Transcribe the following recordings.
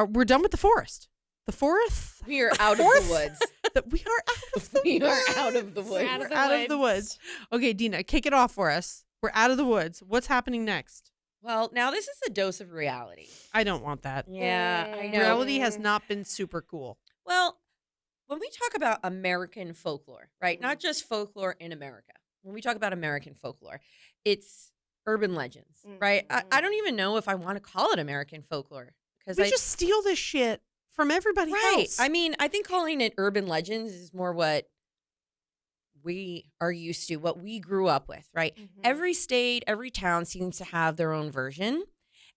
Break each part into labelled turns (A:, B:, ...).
A: We're done with the forest. The forest?
B: We are out of the woods.
A: We are out of the
B: We
A: woods.
B: are out of the woods.
A: We're out of the woods. Okay, Deena, kick it off for us. We're out of the woods. What's happening next?
B: Well, now this is a dose of reality.
A: I don't want that.
B: Yeah, I know.
A: Reality has not been super cool.
B: Well, when we talk about American folklore, right? Not just folklore in America. When we talk about American folklore, it's urban legends, right? I don't even know if I want to call it American folklore. Because
A: we just steal this shit from everybody else.
B: I mean, I think calling it urban legends is more what we are used to, what we grew up with, right? Every state, every town seems to have their own version.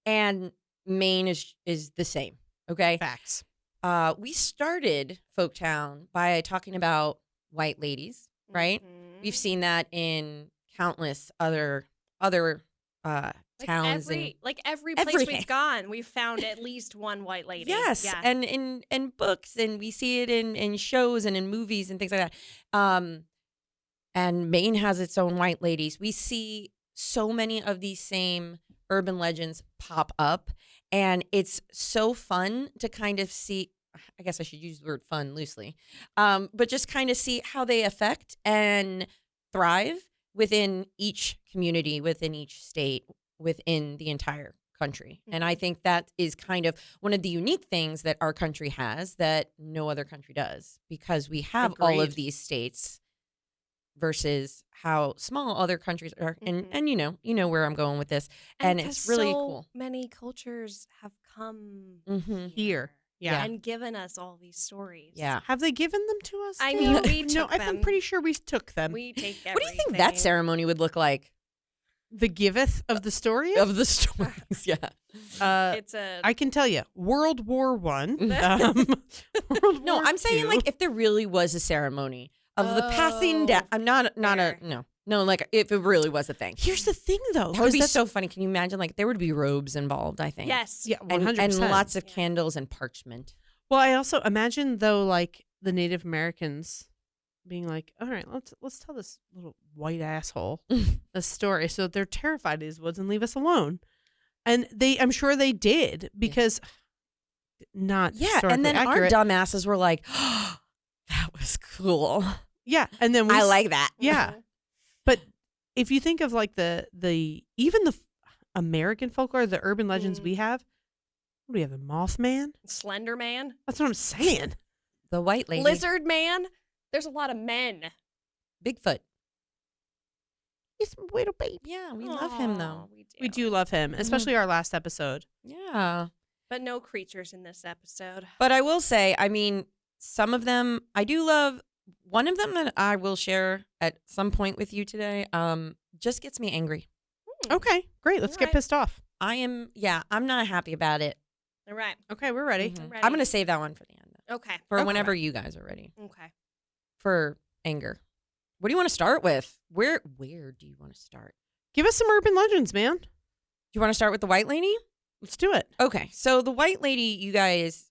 B: And Maine is the same, okay?
A: Facts.
B: We started Folktown by talking about white ladies, right? We've seen that in countless other towns.
C: Every place we've gone, we've found at least one white lady.
B: Yes,
C: yeah.
B: and in books, and we see it in shows and in movies and things like that. And Maine has its own white ladies. We see so many of these same urban legends pop up, and it's so fun to kind of see. I guess I should use the word fun loosely, but just kind of see how they affect and thrive within each community, within each state, within the entire country. And I think that is kind of one of the unique things that our country has that no other country does, because we have all of these states versus how small other countries are. And you know where I'm going with this. And it's really cool.
C: Many cultures have come
A: Here. Yeah.
C: and given us all these stories.
B: Yeah.
A: Have they given them to us?
C: I mean, we
A: no,
C: took them.
A: I'm pretty sure we took them.
C: We take everything.
B: What do you think that ceremony would look like?
A: The giveth of the story?
B: Of the stories, yeah.
C: It's a.
A: I can tell you, World War One.
B: No, I'm saying like if there really was a ceremony of the passing down. I'm not like if it really was a thing.
A: Here's the thing, though.
B: That would be so funny. Can you imagine? Like there would be robes involved, I think.
C: Yes.
A: Yeah, 100%.
B: And lots of candles and parchment.
A: Well, I also imagine though, like the Native Americans being like, "All right, let's tell this little white asshole a story," so that they're terrified of these woods and leave us alone. And I'm sure they did, because not
B: and then
A: accurate.
B: our dumbasses were like, oh, "That was cool."
A: Yeah, and then
B: I like that.
A: Yeah, but if you think of like even the American folklore, the urban legends we have, what do we have? The Mothman,
C: Slender Man.
A: That's what I'm saying.
B: The white lady,
C: Lizard Man. There's a lot of men.
B: Bigfoot.
A: He's a little baby.
B: Yeah, we love him though.
A: We do love him, especially our last episode.
B: Yeah.
C: But no creatures in this episode.
B: But I will say, I mean, some of them I do love. One of them that I will share at some point with you today just gets me angry.
A: Okay, great. Let's get pissed off.
B: I'm not happy about it.
C: All right.
A: Okay, we're ready.
B: I'm going to save that one for the end.
C: Okay.
B: For whenever you guys are ready.
C: Okay.
B: For anger. What do you want to start with? Where do you want to start?
A: Give us some urban legends, man.
B: Do you want to start with the white lady?
A: Let's do it.
B: Okay. So the white lady, you guys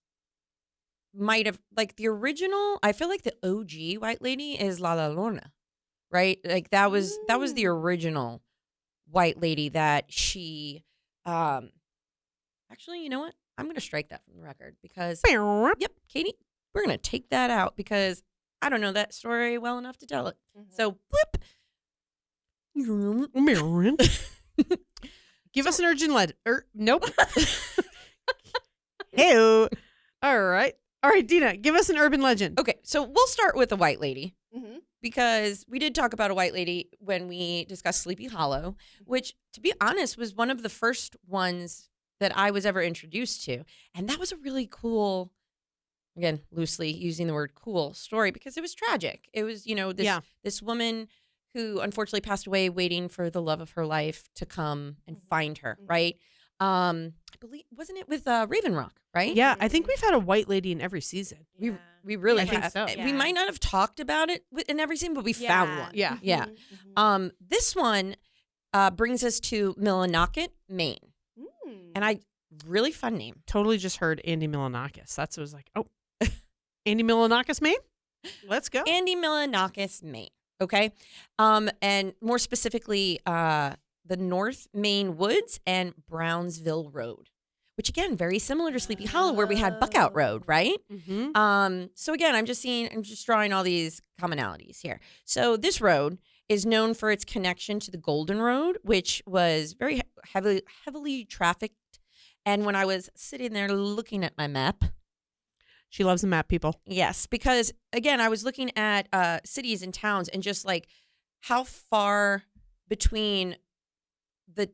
B: might have, like the original, I feel like the OG white lady is La Llorona, right? Like that was the original white lady that she, actually, you know what? I'm going to strike that from the record because, yep, Katie, we're going to take that out because I don't know that story well enough to tell it. So, blip.
A: Give us an urgent lead. Nope. Hey. All right, Deena, give us an urban legend.
B: Okay, so we'll start with the white lady because we did talk about a white lady when we discussed Sleepy Hollow, which, to be honest, was one of the first ones that I was ever introduced to. And that was a really cool, again, loosely using the word cool story because it was tragic. It was, this woman who unfortunately passed away waiting for the love of her life to come and find her, right? I believe, wasn't it with Raven Rock, right?
A: Yeah, I think we've had a white lady in every season.
B: We really
A: think
B: have.
A: so.
B: We might not have talked about it in every scene, but we found one.
A: Yeah.
B: Yeah. This one brings us to Millinocket, Maine. And really fun name.
A: Totally just heard Andy Milonakis. That's what I was like, oh, Andy Milonakis, Maine? Let's go.
B: Andy Milonakis, Maine. Okay. And more specifically, the North Maine Woods and Brownsville Road, which again, very similar to Sleepy Hollow, where we had Buckout Road, right?
A: Mm-hmm.
B: So again, I'm just drawing all these commonalities here. So this road is known for its connection to the Golden Road, which was very heavily trafficked. And when I was sitting there looking at my map,
A: She loves a map, people.
B: yes, because again, I was looking at cities and towns and just like how far between the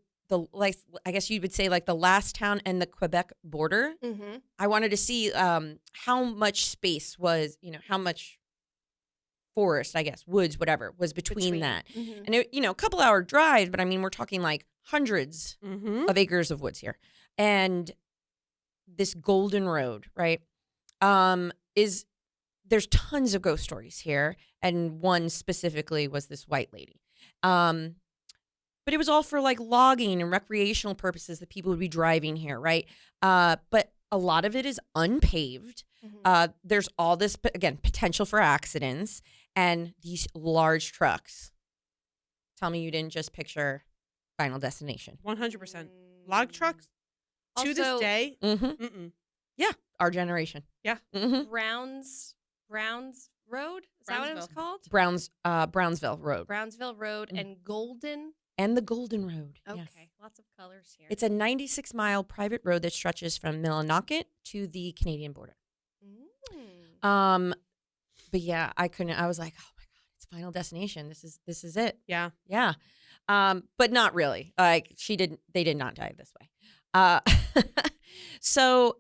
B: like I guess you would say like the last town and the Quebec border.
C: Mm-hmm.
B: I wanted to see how much space was, how much forest, I guess, woods, whatever, was between that.
C: Mm-hmm.
B: And it, a couple hour drive, but I mean, we're talking like hundreds
A: Mm-hmm.
B: of acres of woods here. And this Golden Road, right? There's tons of ghost stories here, and one specifically was this white lady. But it was all for like logging and recreational purposes that people would be driving here, right? But a lot of it is unpaved.
C: Mm-hmm.
B: There's all this, again, potential for accidents and these large trucks. Tell me you didn't just picture Final Destination.
A: 100%. Log trucks to this
C: Also-
A: day.
B: Mm-hmm.
A: Mm-mm.
B: Our generation.
A: Yeah.
B: Mm-hmm.
C: Browns Road. Is that what it was
A: Brownsville.
C: called?
B: Brownsville Road.
C: Brownsville Road
B: Mm.
C: and Golden.
B: And the Golden Road.
C: Okay,
B: Yes.
C: lots of colors here.
B: It's a 96-mile private road that stretches from Millinocket to the Canadian border.
C: Mm.
B: But yeah, I was like, oh my God, it's Final Destination. This is it.
A: Yeah.
B: Yeah. But not really. Like they did not die this way. So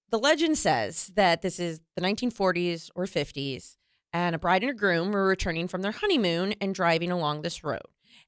B: the legend says that this is the 1940s or 50s, and a bride and a groom were returning from their honeymoon and driving along this road.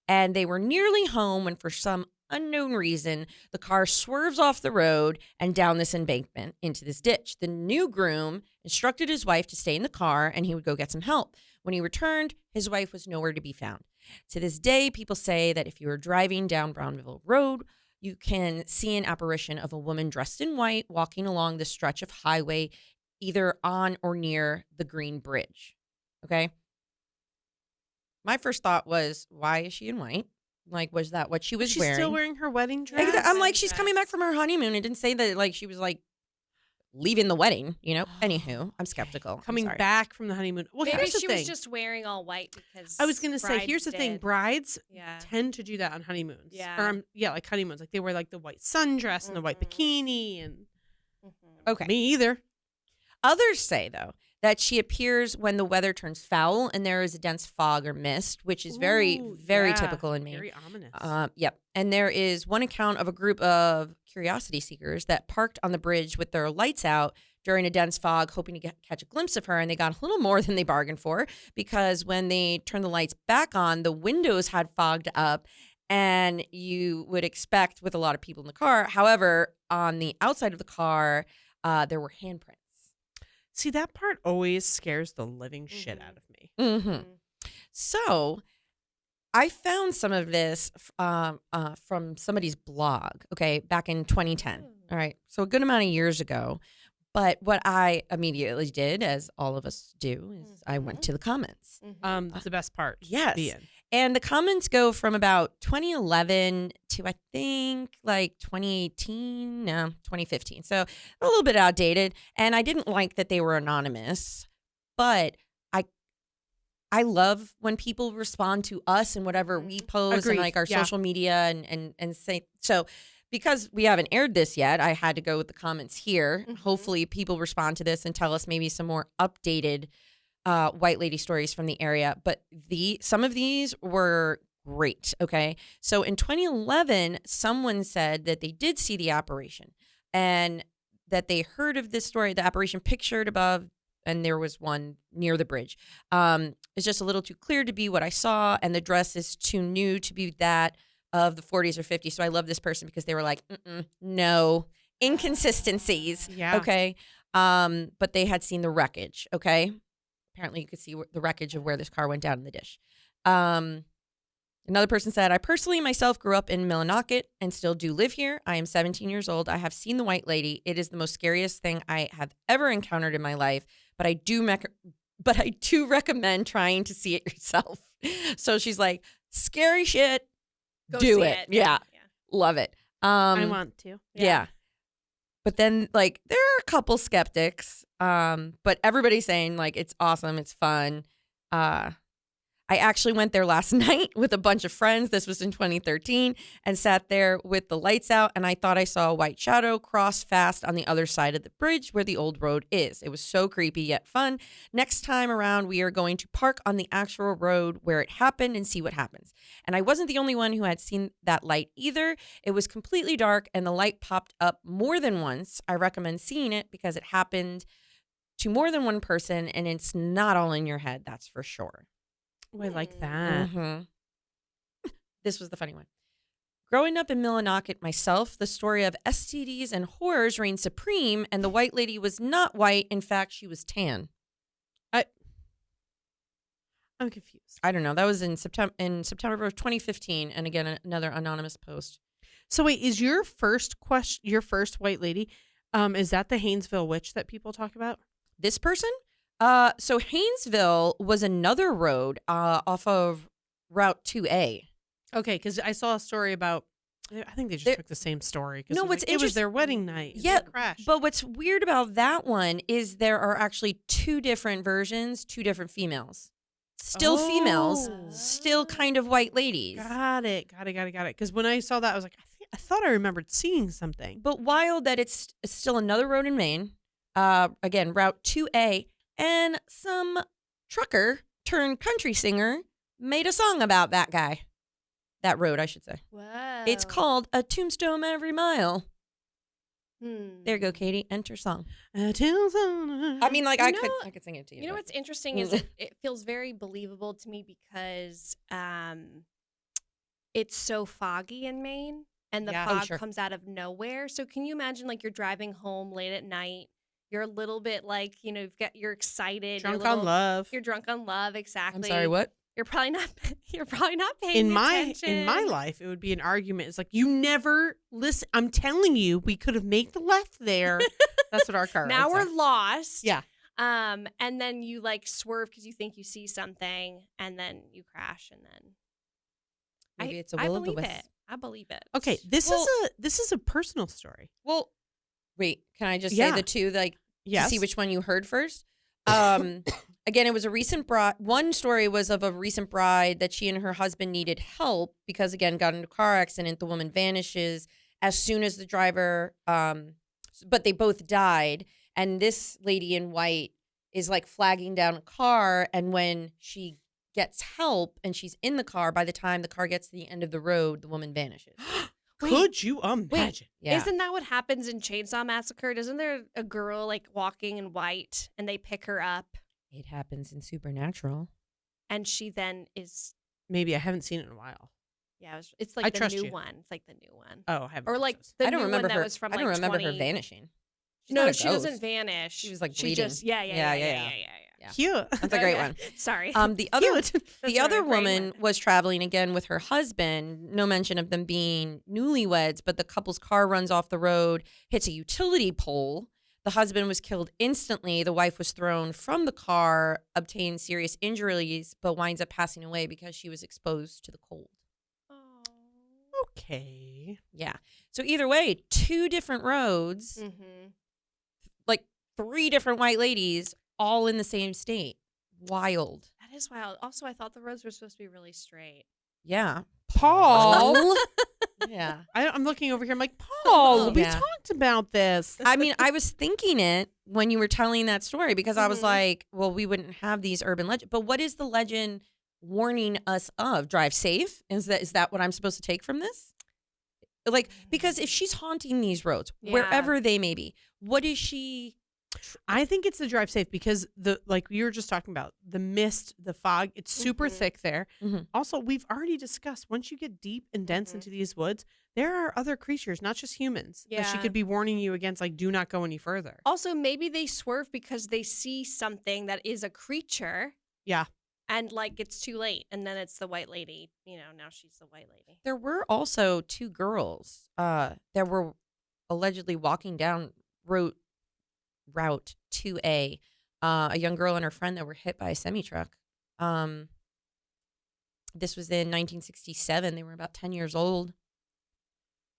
B: And they were nearly home when, for some unknown reason, the car swerves off the road and down this embankment into this ditch. The new groom instructed his wife to stay in the car and he would go get some help. When he returned, his wife was nowhere to be found. To this day, people say that if you are driving down Brownville Road, you can see an apparition of a woman dressed in white walking along the stretch of highway, either on or near the Green Bridge. Okay? My first thought was, why is she in white? Like, was that what she was
A: She's
B: wearing?
A: still wearing her wedding dress.
B: Like, I'm like,
C: Wedding
B: she's coming back
C: dress.
B: from her honeymoon. It didn't say that, like, she was, like, leaving the wedding, Anywho, I'm skeptical. I'm
A: Coming
B: sorry.
A: back from the honeymoon. Well,
C: Maybe
A: here's the
C: she
A: thing.
C: was just wearing all white because
A: I was going to say,
C: brides
A: here's the thing.
C: did.
A: Brides
C: Yeah.
A: tend to do that on honeymoons.
C: Yeah.
A: Or, like honeymoons. Like they wear like the white sundress and the white
C: Mhm.
A: bikini. And
C: Mhm.
B: Okay.
A: me either.
B: Others say, though, that she appears when the weather turns foul and there is a dense fog or mist, which is very,
A: Ooh,
B: very
A: yeah.
B: typical in Maine.
A: Very ominous.
B: Yep. And there is one account of a group of curiosity seekers that parked on the bridge with their lights out during a dense fog, hoping to catch a glimpse of her. And they got a little more than they bargained for, because when they turned the lights back on, the windows had fogged up. And you would expect with a lot of people in the car. However, on the outside of the car, there were handprints.
A: See, that part always scares the living shit
C: Mhm.
A: out of me.
B: Mm-hmm.
C: Mhm.
B: So I found some of this from somebody's blog, okay, back in 2010. All right. So a good amount of years ago. But what I immediately did, as all of us do, is I went to the comments.
C: Mhm.
A: That's the best part. to
B: Yes.
A: be in.
B: And the comments go from about 2011 to, I think, like 2018, no, 2015. So a little bit outdated. And I didn't like that they were anonymous, but I love when people respond to us and whatever we post
A: Agreed.
B: and like our
A: Yeah.
B: social media and say so. Because we haven't aired this yet, I had to go with the comments here.
C: Mhm.
B: Hopefully, people respond to this and tell us maybe some more updated white lady stories from the area. But some of these were great. Okay, so in 2011, someone said that they did see the apparition and that they heard of this story. The apparition pictured above, and there was one near the bridge. It's just a little too clear to be what I saw, and the dress is too new to be that of the 40s or 50s. So I love this person because they were like, no inconsistencies.
A: Yeah.
B: Okay. But they had seen the wreckage. Okay. Apparently you could see the wreckage of where this car went down in the ditch. Another person said, I personally myself grew up in Millinocket and still do live here. I am 17 years old. I have seen the white lady. It is the most scariest thing I have ever encountered in my life, but I do recommend trying to see it yourself. So she's like, scary shit.
C: Go
B: Do
C: see
B: it. Yeah. Love it.
A: I want to.
B: Yeah. But then, like, there are a couple skeptics, but everybody's saying, like, it's awesome, it's fun. I actually went there last night with a bunch of friends. This was in 2013, and sat there with the lights out, and I thought I saw a white shadow cross fast on the other side of the bridge where the old road is. It was so creepy yet fun. Next time around, we are going to park on the actual road where it happened and see what happens. And I wasn't the only one who had seen that light either. It was completely dark, and the light popped up more than once. I recommend seeing it because it happened to more than one person, and it's not all in your head, that's for sure.
A: Oh, I like that.
B: Mm-hmm. This was the funny one. Growing up in Millinocket myself, the story of STDs and horrors reigned supreme, and the white lady was not white. In fact, she was tan.
A: I'm confused.
B: I don't know. That was in September of 2015, and again, another anonymous post.
A: So wait, is your first white lady, is that the Haynesville witch that people talk about?
B: This person? So Haynesville was another road off of Route 2A.
A: Okay, because I saw a story about. I think they just took the same story.
B: No,
A: it was their wedding night.
B: Yeah,
A: crash.
B: But what's weird about that one is there are actually two different versions, two different females. Still females, still kind of white ladies.
A: Got it. Because when I saw that, I was like, I thought I remembered seeing something.
B: But wild that it's still another road in Maine. Again, Route 2A. And some trucker turned country singer made a song about that guy. That road, I should say.
C: Wow.
B: It's called A Tombstone Every Mile. There you go, Katie. Enter song. I mean, like, I could sing it to you.
C: You know what's interesting is it feels very believable to me because it's so foggy in Maine, and the fog comes out of nowhere. So can you imagine, like, you're driving home late at night, you're a little bit like, you're excited.
A: Drunk on love.
C: You're drunk on love, exactly.
B: I'm sorry, what?
C: You're probably not paying attention.
A: In my life, it would be an argument. It's like, you never listen. I'm telling you, we could have made the left there. That's what our car
C: now we're lost.
A: Yeah.
C: And then you like swerve because you think you see something, and then you crash, and then
B: maybe it's a will of the wisp.
C: I believe it.
A: Okay, this is a personal story.
B: Well, wait, can I just say the two, like, to see which one you heard first? Again, it was a recent bride. One story was of a recent bride that she and her husband needed help because, again, got in a car accident. The woman vanishes as soon as the driver, but they both died. And this lady in white is like flagging down a car. And when she gets help and she's in the car, by the time the car gets to the end of the road, the woman vanishes.
A: Could you imagine?
B: Yeah.
C: Isn't that what happens in Chainsaw Massacre? Isn't there a girl like walking in white and they pick her up?
B: It happens in Supernatural.
C: And she then is...
A: Maybe. I haven't seen it in a while.
C: Yeah, it's like the new one. It's like the new one.
A: Oh, I haven't.
C: Or like
A: those.
C: the
B: I don't
C: new
B: remember
C: one
B: her.
C: that was from
B: I don't
C: like
B: remember
C: 20...
B: her vanishing. She's
C: No,
B: not a
C: she
B: ghost.
C: doesn't vanish.
B: She was like
C: she
B: bleeding.
C: just yeah.
A: Cute.
B: That's a great one.
C: Sorry.
B: The other
C: That's
B: other
C: a great
B: woman
C: one.
B: was traveling again with her husband. No mention of them being newlyweds, but the couple's car runs off the road, hits a utility pole. The husband was killed instantly. The wife was thrown from the car, obtained serious injuries, but winds up passing away because she was exposed to the cold.
A: Okay.
B: Yeah. So either way, two different roads, like three different white ladies, all in the same state. Wild.
C: That is wild. Also, I thought the roads were supposed to be really straight.
B: Yeah.
A: Paul.
B: Yeah.
A: I'm looking over here. I'm like, Paul, we
B: Yeah.
A: talked about this.
B: I mean, I was thinking it when you were telling that story because I was like, well, we wouldn't have these urban legends. But what is the legend warning us of? Drive safe? Is that what I'm supposed to take from this? Like, because if she's haunting these roads, wherever they may be, what is she?
A: I think it's the drive safe because like you were just talking about, the mist, the fog, it's super thick there. Also, we've already discussed, once you get deep and dense into these woods, there are other creatures, not just humans, that she could be warning you against, like, do not go any further.
C: Also, maybe they swerve because they see something that is a creature.
A: Yeah.
C: And like it's too late, and then it's the white lady. Now she's the white lady.
B: There were also two girls that were allegedly walking down Route 2A, a young girl and her friend that were hit by a semi-truck. This was in 1967. They were about 10 years old.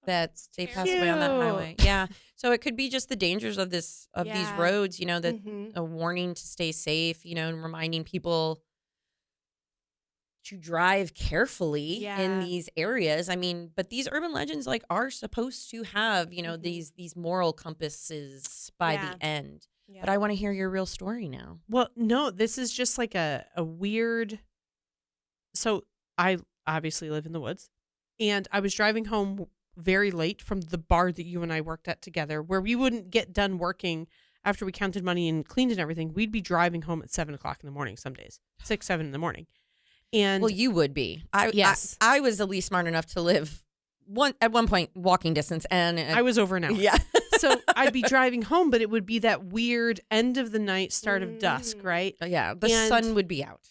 B: that they pass away on that highway. Yeah. So it could be just the dangers of these roads, you know, that a warning to stay safe, you know, and reminding people to drive carefully in these areas. I mean, but these urban legends like are supposed to have, you know, these moral compasses by the end. Yeah. But I want to hear your real story now.
A: Well, no, this is just like a weird. So I obviously live in the woods, and I was driving home very late from the bar that you and I worked at together, where we wouldn't get done working after we counted money and cleaned and everything. We'd be driving home at 7 o'clock in the morning some days, 6, 7 in the morning. And
B: well, you would be. I was at least smart enough to live at one point walking distance, and
A: I was over an hour.
B: Yeah.
A: So I'd be driving home, but it would be that weird end of the night, start of dusk, right?
B: Yeah, the sun would be out.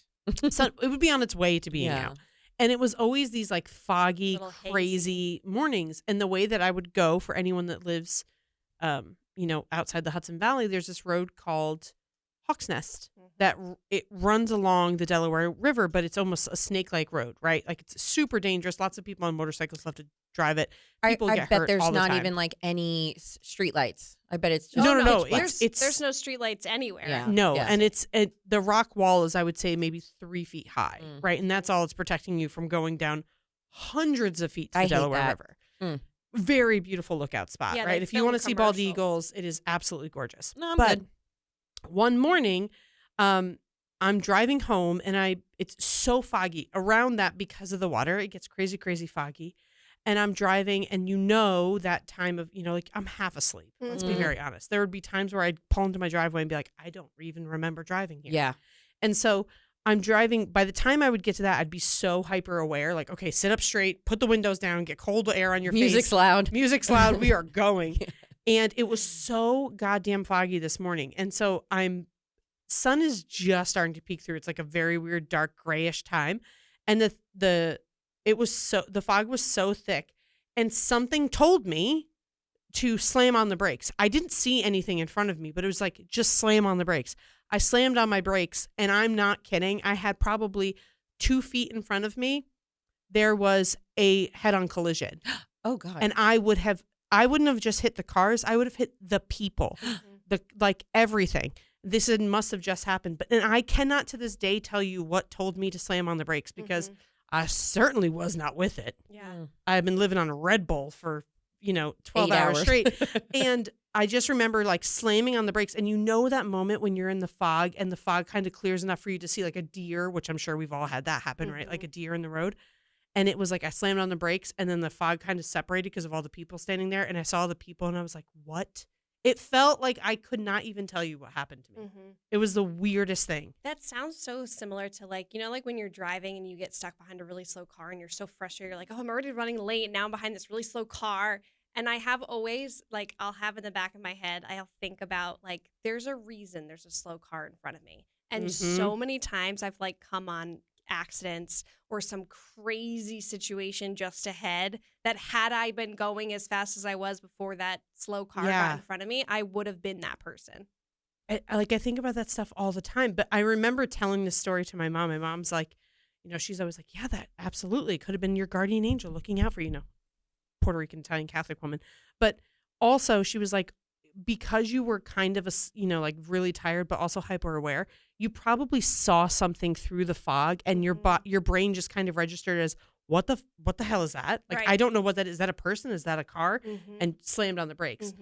A: So it would be on its way to being out. And it was always these like foggy, crazy mornings. And the way that I would go, for anyone that lives, you know, outside the Hudson Valley, there's this road called Hawk's Nest that it runs along the Delaware River, but it's almost a snake-like road, right? Like it's super dangerous. Lots of people on motorcycles love to drive it. People get hurt all the time.
B: I bet there's not even like any street lights. I bet it's just
A: no.
C: There's no street lights anywhere.
A: Yeah. No, and the rock wall is, I would say, maybe 3 feet high, right? And that's all it's protecting you from going down hundreds of feet to the Delaware River. Very beautiful lookout spot, right? If you want to see bald eagles, it is absolutely gorgeous.
B: No, I'm good.
A: One morning, I'm driving home, and it's so foggy around that because of the water. It gets crazy, crazy foggy. And I'm driving, and you know that time of, you know, like I'm half asleep. Let's be very honest. There would be times where I'd pull into my driveway and be like, I don't even remember driving here.
B: Yeah.
A: And so I'm driving. By the time I would get to that, I'd be so hyper aware. Like, okay, sit up straight, put the windows down, get cold air on your face.
B: Music's loud.
A: We are going. And it was so goddamn foggy this morning. And so sun is just starting to peek through. It's like a very weird, dark, grayish time. And the fog was so thick, and something told me to slam on the brakes. I didn't see anything in front of me, but it was like, just slam on the brakes. I slammed on my brakes, and I'm not kidding. I had probably 2 feet in front of me. There was a head-on collision.
B: Oh God.
A: And I wouldn't have just hit the cars. I would have hit the people, like everything. This must have just happened. And I cannot to this day tell you what told me to slam on the brakes, because I certainly was not with it.
C: Yeah.
A: I've been living on a Red Bull for, 12 hours straight. And I just remember like slamming on the brakes. And you know that moment when you're in the fog and the fog kind of clears enough for you to see like a deer, which I'm sure we've all had that happen, right? Like a deer in the road. And it was like I slammed on the brakes, and then the fog kind of separated because of all the people standing there. And I saw the people, and I was like, what? It felt like I could not even tell you what happened to me. It was the weirdest thing.
C: That sounds so similar to like when you're driving and you get stuck behind a really slow car and you're so frustrated. You're like, oh, I'm already running late. And now I'm behind this really slow car. And I have always, like, I'll have in the back of my head, I'll think about, like, there's a reason there's a slow car in front of me. And so many times I've, like, come on accidents or some crazy situation just ahead that had I been going as fast as I was before that slow car got in front of me, I would have been that person.
A: I think about that stuff all the time. But I remember telling this story to my mom. My mom's like, she's always like, yeah, that absolutely could have been your guardian angel looking out for you. Puerto Rican, Italian, Catholic woman. But also she was like, because you were kind of like really tired, but also hyper aware, you probably saw something through the fog, and your brain just kind of registered as what the hell is that? Like, I don't know what that is. Is that a person? Is that a car? And slammed on the brakes.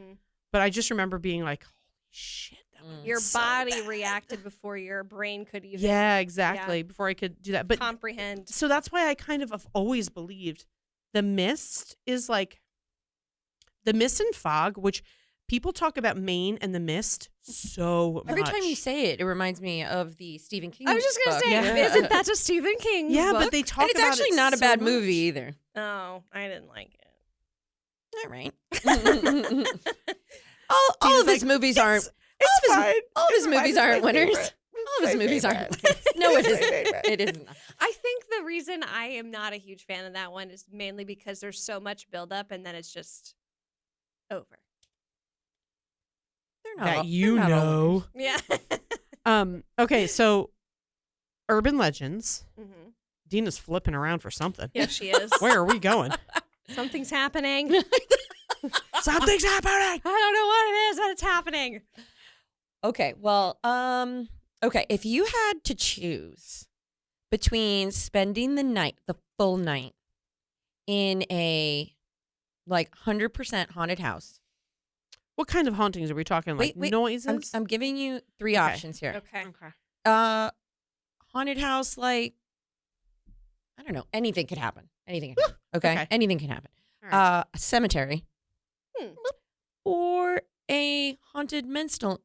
A: But I just remember being like, holy shit.
C: Your body reacted before your brain could even.
A: Yeah, exactly. Before I could do that. But
C: comprehend.
A: So that's why I kind of have always believed the mist is like the mist and fog, which people talk about Maine and the mist so much.
B: Every time you say it, it reminds me of the Stephen King book.
C: I was just going to say, isn't that a Stephen King book?
A: But they talk
B: and it's
A: about
B: actually
A: it
B: not a
A: so
B: bad
A: much.
B: movie either.
C: Oh, I didn't like it.
B: All right. all of his movies aren't. All of his movies aren't winners. All of his movies aren't winners. No, it isn't. It isn't.
C: I think the reason I am not a huge fan of that one is mainly because there's so much buildup and then it's just over.
B: They're not.
C: Yeah.
A: Okay, so urban legends. Deena's flipping around for something.
C: Yeah, she is.
A: Where are we going?
C: Something's happening.
A: Something's happening.
C: I don't know what it is, but it's happening.
B: Okay, well, okay, if you had to choose between spending the full night in a 100% haunted house.
A: What kind of hauntings are we talking? Like
B: Wait,
A: noises?
B: I'm giving you three options here.
C: Okay.
B: Haunted house, I don't know, anything could happen. Anything can happen. Okay? Anything can happen.
A: Right.
B: A cemetery. Or a haunted menstrual.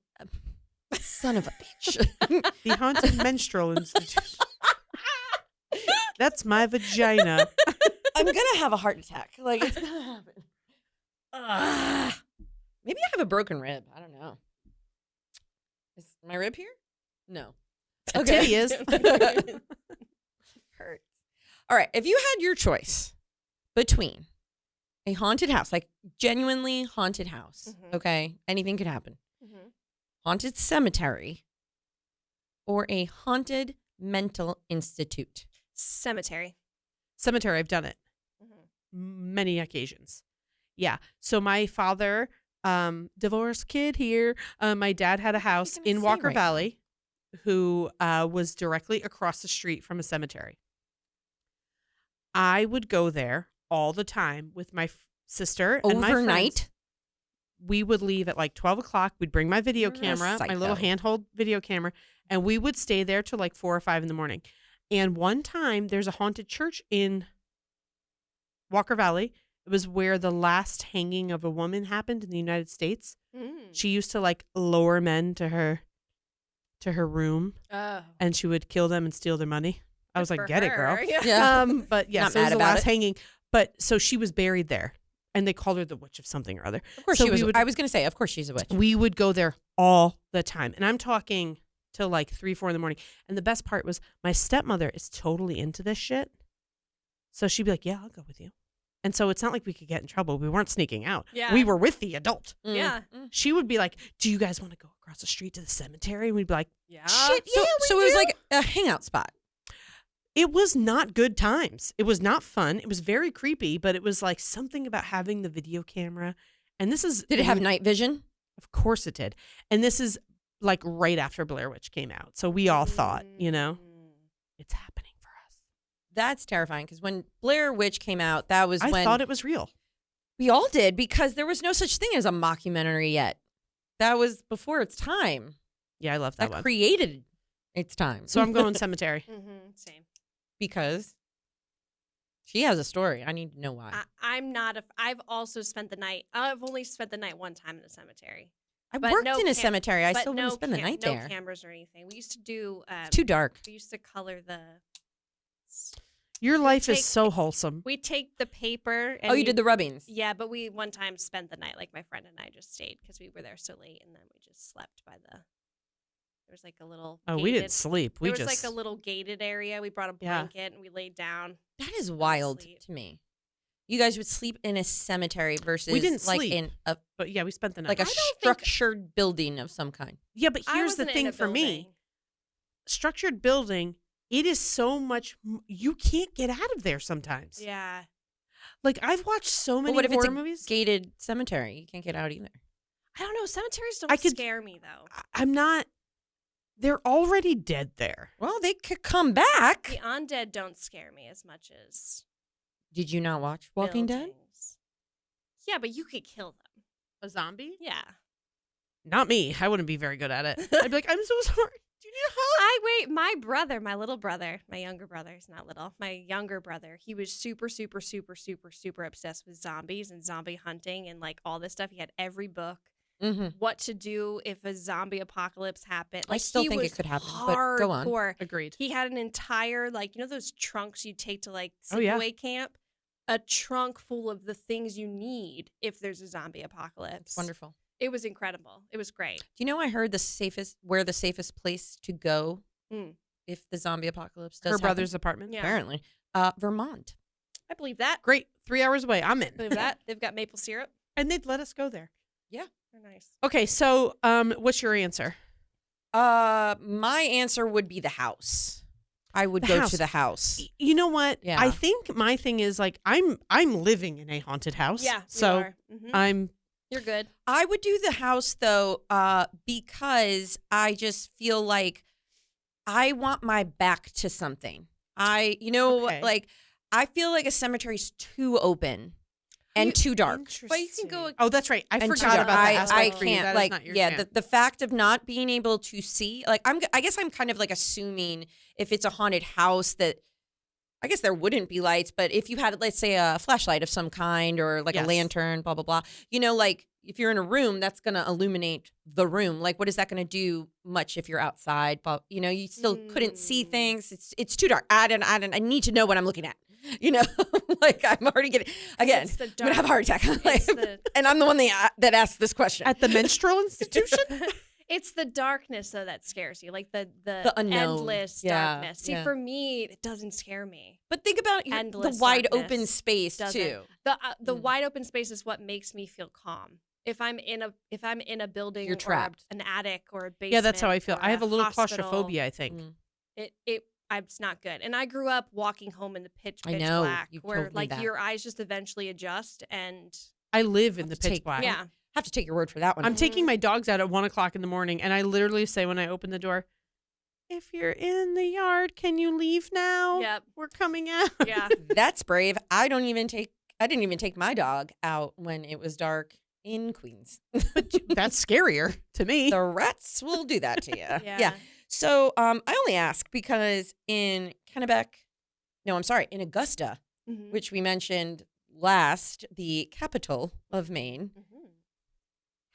B: Son of a bitch.
A: The Haunted Menstrual Institute. That's my vagina.
B: I'm going to have a heart attack. It's going to happen. Maybe I have a broken rib. I don't know. Is my rib here? No.
A: A titty is.
B: Hurts. All right. If you had your choice between a haunted house, genuinely haunted house, okay? Anything could happen. Haunted cemetery or a haunted mental institute.
C: Cemetery.
A: Cemetery, I've done it. Many occasions. Yeah. So my father, divorced kid here. My dad had a house in Walker Valley who was directly across the street from a cemetery. I would go there all the time with my sister and my friends.
B: Overnight?
A: We would leave at 12 o'clock. We'd bring my video camera, my little handheld video camera, and we would stay there till 4 or 5 in the morning. And one time, there's a haunted church in Walker Valley. It was where the last hanging of a woman happened in the United States. She used to lower men to her room, and she would kill them and steal their money. I was like, get it, girl.
B: Yeah.
A: But yeah,
B: Not
A: so it was
B: mad
A: the
B: about
A: last
B: it.
A: hanging. But so she was buried there, and they called her the witch of something or other.
B: Of course
A: So
B: she was.
A: we would-
B: I was going to say, of course she's a witch.
A: We would go there all the time. And I'm talking till 3, 4 in the morning. And the best part was my stepmother is totally into this shit. So she'd be like, yeah, I'll go with you. And so it's not like we could get in trouble. We weren't sneaking out.
C: Yeah.
A: We were with the adult.
C: Yeah.
A: She would be like, do you guys want to go across the street to the cemetery? And we'd be like,
C: Yeah.
B: Shit, so it was like a hangout spot.
A: it was not good times. It was not fun. It was very creepy, but it was something about having the video camera. And this is...
B: Did it have night vision?
A: Of course it did. And this is right after Blair Witch came out. So we all thought, it's happening for us.
B: That's terrifying because when Blair Witch came out, that was when
A: I thought it was real.
B: we all did because there was no such thing as a mockumentary yet. That was before its time.
A: Yeah, I love that
B: That
A: one.
B: created its time.
A: So I'm going cemetery.
C: Same.
B: Because she has a story. I need to know why.
C: I'm not. I've also spent the night. I've only spent the night one time in a cemetery.
B: I
C: but
B: worked
C: no
B: in a
C: cam-
B: cemetery. I
C: but
B: still
C: no
B: wouldn't spend the night
C: no
B: there.
C: cameras or anything. We used to do.
B: It's too dark.
C: We used to color the.
A: Your life is
C: take-
A: so wholesome.
C: We take the paper. And
B: Oh, you did the rubbings.
C: Yeah, but we one time spent the night. My friend and I just stayed because we were there so late, and then we just slept by the. There was a little.
A: Oh,
C: gated,
A: we didn't sleep. We
C: there was
A: just
C: a little gated area. We brought a
A: Yeah.
C: blanket and we laid down.
B: That is wild
C: sleep.
B: to me. You guys would sleep in a cemetery versus
A: We didn't
B: like
A: sleep.
B: in a
A: But yeah, we spent the night.
B: like a
C: I don't think-
B: structured building of some kind.
A: Yeah, but
C: I
A: here's the
C: wasn't in
A: thing
C: a
A: for me.
C: building.
A: Structured building, it is so much you can't get out of there sometimes.
C: Yeah.
A: I've watched so
B: But
A: many
B: what if it's
A: horror
B: a
A: movies.
B: gated cemetery? You can't get out either.
C: I don't know. Cemeteries
A: I
C: don't
A: could-
C: scare me though.
A: I'm not. They're already dead there.
B: Well, they could come back.
C: The undead don't scare me as much as
B: Did you not watch Walking Dead?
C: buildings. Yeah, but you could kill them.
A: A zombie?
C: Yeah.
A: Not me. I wouldn't be very good at it. I'd be like, I'm so sorry. Do you need help?
C: My brother, my little brother, my younger brother, he's not little, my younger brother, he was super, super, super, super, super obsessed with zombies and zombie hunting and all this stuff. He had every book,
B: Mm-hmm.
C: what to do if a zombie apocalypse happened.
B: I still
C: he
B: think it
C: was
B: could happen, but go on.
C: hardcore.
A: Agreed.
C: He had an entire, those trunks you take to
A: Oh, yeah.
C: sleepaway camp, a trunk full of the things you need if there's a zombie apocalypse.
B: Wonderful.
C: It was incredible. It was great.
B: Do you know I heard the safest place to go
C: Mm.
B: if the zombie apocalypse does
A: Her
B: happen?
A: brother's apartment.
C: Yeah.
B: Apparently. Vermont.
C: I believe that.
A: Great. 3 hours away. I'm in.
C: Believe that. They've got maple syrup.
A: And they'd let us go there.
C: They're nice.
A: Okay, so what's your answer?
B: My answer would be the house. I would
A: The
B: go
A: house.
B: to the house.
A: You know what?
B: Yeah.
A: I think my thing is like I'm living in a haunted house.
C: Yeah.
A: So
C: you are. Mhm.
A: I'm
C: You're good.
B: I would do the house though, because I just feel like I want my back to something.
A: Okay.
B: Like I feel like a cemetery's too open and too dark.
C: But you can go.
A: Oh, that's right. I
B: And too
A: forgot
B: dark.
A: about that aspect
B: I
A: for you.
B: can't
A: That is
B: like
A: not your
B: yeah.
A: jam.
B: The fact of not being able to see, like I guess I'm kind of like assuming if it's a haunted house that. I guess there wouldn't be lights, but if you had, let's say, a flashlight of some kind or like
A: Yes.
B: a lantern, blah, blah, blah, like if you're in a room, that's going to illuminate the room. Like, what is that going to do much if you're outside? But, you still couldn't see things. It's too dark. I need to know what I'm looking at. Like I'm already getting, again,
C: It's the
B: I'm going to have a heart attack.
C: It's the-
B: And I'm the one that asked this question.
A: At the menstrual institution?
C: It's the darkness though that scares you, like the
B: unknown.
C: endless
B: Yeah,
C: darkness. See,
B: yeah.
C: for me, it doesn't scare me.
B: But think about the
C: Endless
B: wide
C: darkness
B: open space
C: doesn't.
B: too.
C: The wide open space is what makes me feel calm. If I'm in a building,
B: You're
C: or
B: trapped.
C: an attic or a basement.
A: Yeah, that's how I feel.
C: or
A: I have a little
C: hospital,
A: claustrophobia, I think.
B: Mm.
C: It's not good. And I grew up walking home in the pitch
B: I know,
C: black,
B: you
C: where
B: told me
C: like
B: that.
C: your eyes just eventually adjust, and
A: I live in the
B: Have to
A: pitch
B: take-
A: black.
C: yeah,
B: Have to take your word for that one.
A: I'm taking my dogs out at 1:00 in the morning, and I literally say when I open the door, "If you're in the yard, can you leave now?
C: Yep.
A: We're coming out."
C: yeah.
B: That's brave. I didn't even take my dog out when it was dark in Queens.
A: That's scarier to me.
B: The rats will do that to you.
C: Yeah.
B: So I only ask because in in Augusta,
C: Mhm.
B: which we mentioned last, the capital of Maine,
C: Mhm.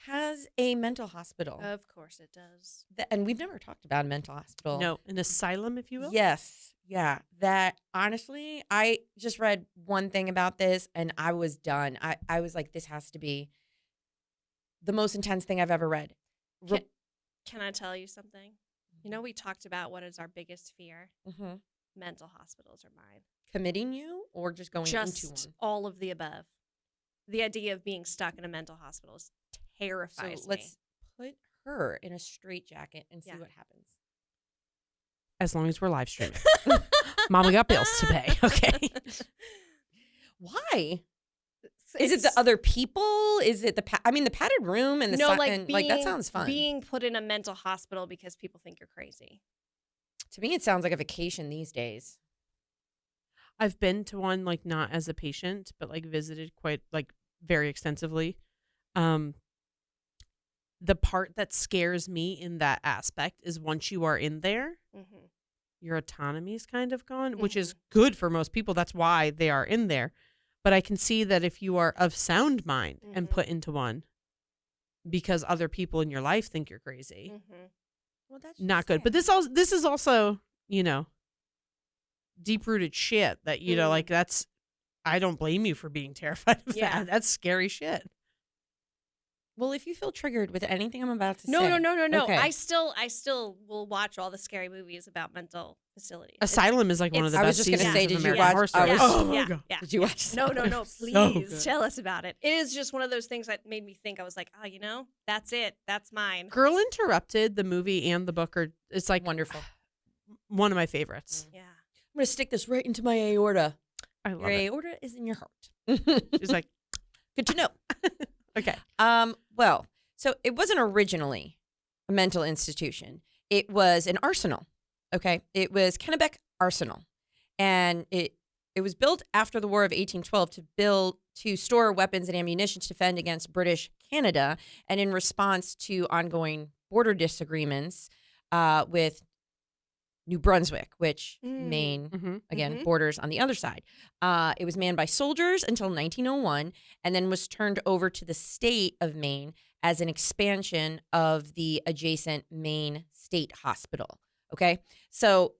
B: has a mental hospital.
C: Of course it does.
B: And we've never talked about a mental hospital.
A: No, an asylum, if you will.
B: Yes. Yeah. That honestly, I just read one thing about this and I was done. I was like, this has to be the most intense thing I've ever read.
C: Can I tell you something? We talked about what is our biggest fear.
B: Mhm.
C: Mental hospitals are mine.
B: Committing you or just going into
C: Just
B: one?
C: all of the above. The idea of being stuck in a mental hospital
B: So
C: terrifies
B: let's put her in a straitjacket and see
C: Yeah.
B: what happens.
A: As long as we're live streaming. Mama got bills to pay. Okay.
B: Why? Is it the other people? Is it the the padded room and the that sounds fun.
C: Being put in a mental hospital because people think you're crazy.
B: To me, it sounds like a vacation these days.
A: I've been to one, like, not as a patient, but like visited quite, like, very extensively. The part that scares me in that aspect is once you are in there,
C: Mm-hmm.
A: your autonomy is kind of gone, which is good for most people. That's why they are in there. But I can see that if you are of sound mind and
C: Mhm.
A: put into one because other people in your life think you're crazy,
C: Mm-hmm.
B: Well, that's
A: not good. But this is also, deep rooted shit that, like that's, I don't blame you for being terrified of
C: Yeah.
A: that. That's scary shit.
B: Well, if you feel triggered with anything I'm about to say.
C: No.
B: Okay.
C: I still will watch all the scary movies about mental facilities.
A: Asylum is like one of the
B: I was
A: best
B: just gonna
A: seasons
B: say,
A: of
B: did you
A: American
B: watch-
A: Horror Story.
B: I was-
A: Oh my
C: yeah,
A: God.
C: yeah.
B: Did you watch?
C: No,
A: So
C: please
A: good.
C: tell us about it. It is just one of those things that made me think. I was like, oh, that's it. That's mine.
A: Girl Interrupted, the movie and the book, it's like
B: Wonderful.
A: one of my favorites.
C: Yeah.
B: I'm going to stick this right into my aorta.
A: I love
B: Your
A: it.
B: aorta is in your heart.
A: She's like,
B: Good to know.
A: okay.
B: Well, so it wasn't originally a mental institution. It was an arsenal. Okay. It was Kennebec Arsenal. And it was built after the War of 1812 to store weapons and ammunition to defend against British Canada and in response to ongoing border disagreements with New Brunswick, which Maine,
A: Mm-hmm.
B: again, borders on the other side. It was manned by soldiers until 1901 and then was turned over to the state of Maine as an expansion of the adjacent Maine State Hospital. Okay. So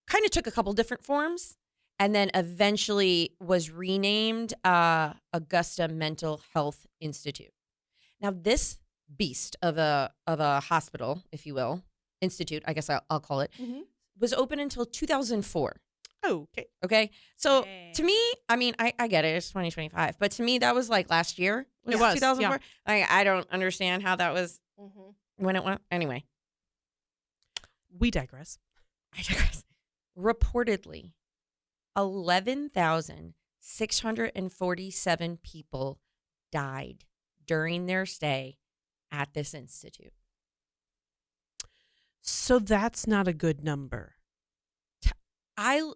B: kind of took a couple different forms and then eventually was renamed Augusta Mental Health Institute. Now, this beast of a hospital, if you will, institute, I guess I'll call it, was open until 2004.
A: Oh, okay.
B: Okay. So
C: Okay.
B: to me, I get it. It's 2025. But to me, that was like last year.
A: It was,
B: 2004. I don't understand how that was
C: Mm-hmm.
B: when it went. Anyway,
A: We digress.
B: I digress. reportedly 11,647 people died during their stay at this institute.
A: So that's not a good number.
B: I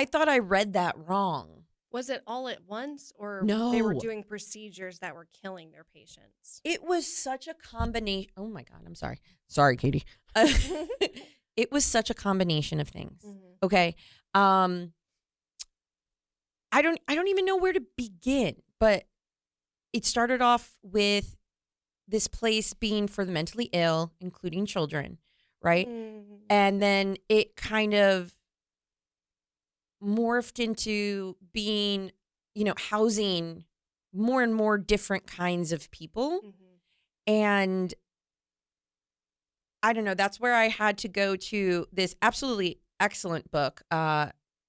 B: thought I read that wrong.
C: Was it all at once, or
B: No.
C: they were doing procedures that were killing their patients?
B: It was such a combination. Oh my God, I'm sorry. Sorry, Katie. It was such a combination of things.
C: Mhm.
B: Okay. I don't even know where to begin, but it started off with this place being for the mentally ill, including children, right?
C: Mm.
B: And then it kind of morphed into being, housing more and more different kinds of people.
C: Mhm.
B: And I don't know, that's where I had to go to this absolutely excellent book.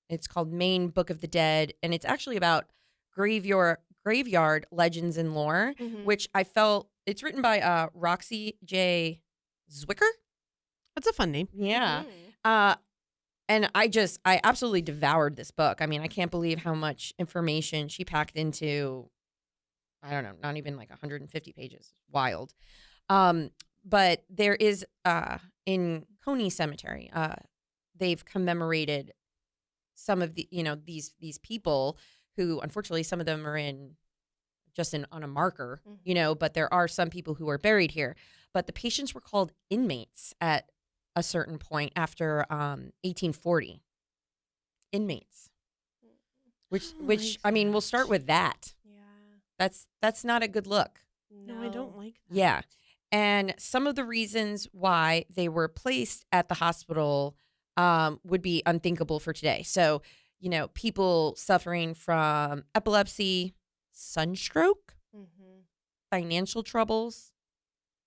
B: It's called Maine Book of the Dead, and it's actually about graveyard legends and lore,
C: Mhm.
B: which I felt it's written by Roxy J. Zwicker.
A: That's a fun name.
B: Yeah.
C: Mhm.
B: And I absolutely devoured this book. I mean, I can't believe how much information she packed into, I don't know, not even like 150 pages. Wild. But there is, in Coney Cemetery, they've commemorated some of the, these people who, unfortunately, some of them are on a marker,
C: Mhm.
B: but there are some people who are buried here. But the patients were called inmates at a certain point after 1840. Inmates. Which I mean, we'll start with that.
C: Yeah.
B: That's not a good look.
A: No, I don't like that.
B: Yeah. And some of the reasons why they were placed at the hospital would be unthinkable for today. So, people suffering from epilepsy, sunstroke,
C: Mhm.
B: financial troubles.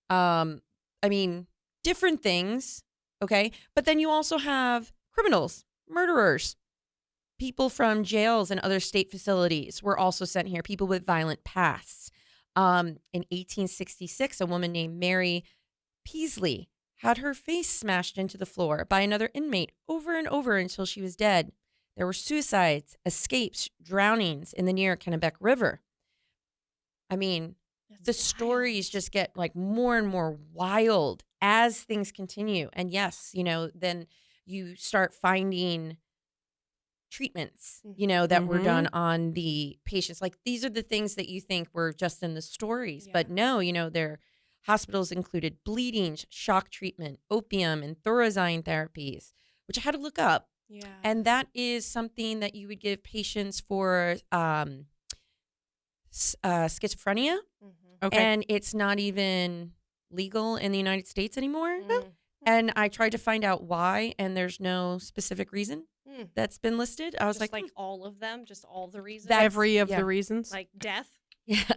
B: I mean, different things. Okay. But then you also have criminals, murderers, people from jails and other state facilities were also sent here, people with violent pasts. In 1866, a woman named Mary Peasley had her face smashed into the floor by another inmate over and over until she was dead. There were suicides, escapes, drownings in the near Kennebec River. I mean,
C: That's
B: the stories
C: wild.
B: just get like more and more wild as things continue. And yes, then you start finding treatments, that were done on the patients. Like these are the things that you think were just in the stories,
C: Yeah.
B: but no, their hospitals included bleeding, shock treatment, opium, and thorazine therapies, which I had to look up.
C: Yeah.
B: And that is something that you would give patients for schizophrenia.
C: Mhm.
A: Okay.
B: And it's not even legal in the United States anymore.
C: Mm.
B: And I tried to find out why, and there's no specific reason
C: Mm.
B: that's been listed. I was
C: Just
B: like,
C: like all of them, just all the reasons.
B: That's-
A: Every of
B: yeah.
A: the reasons.
C: like death.
B: yeah.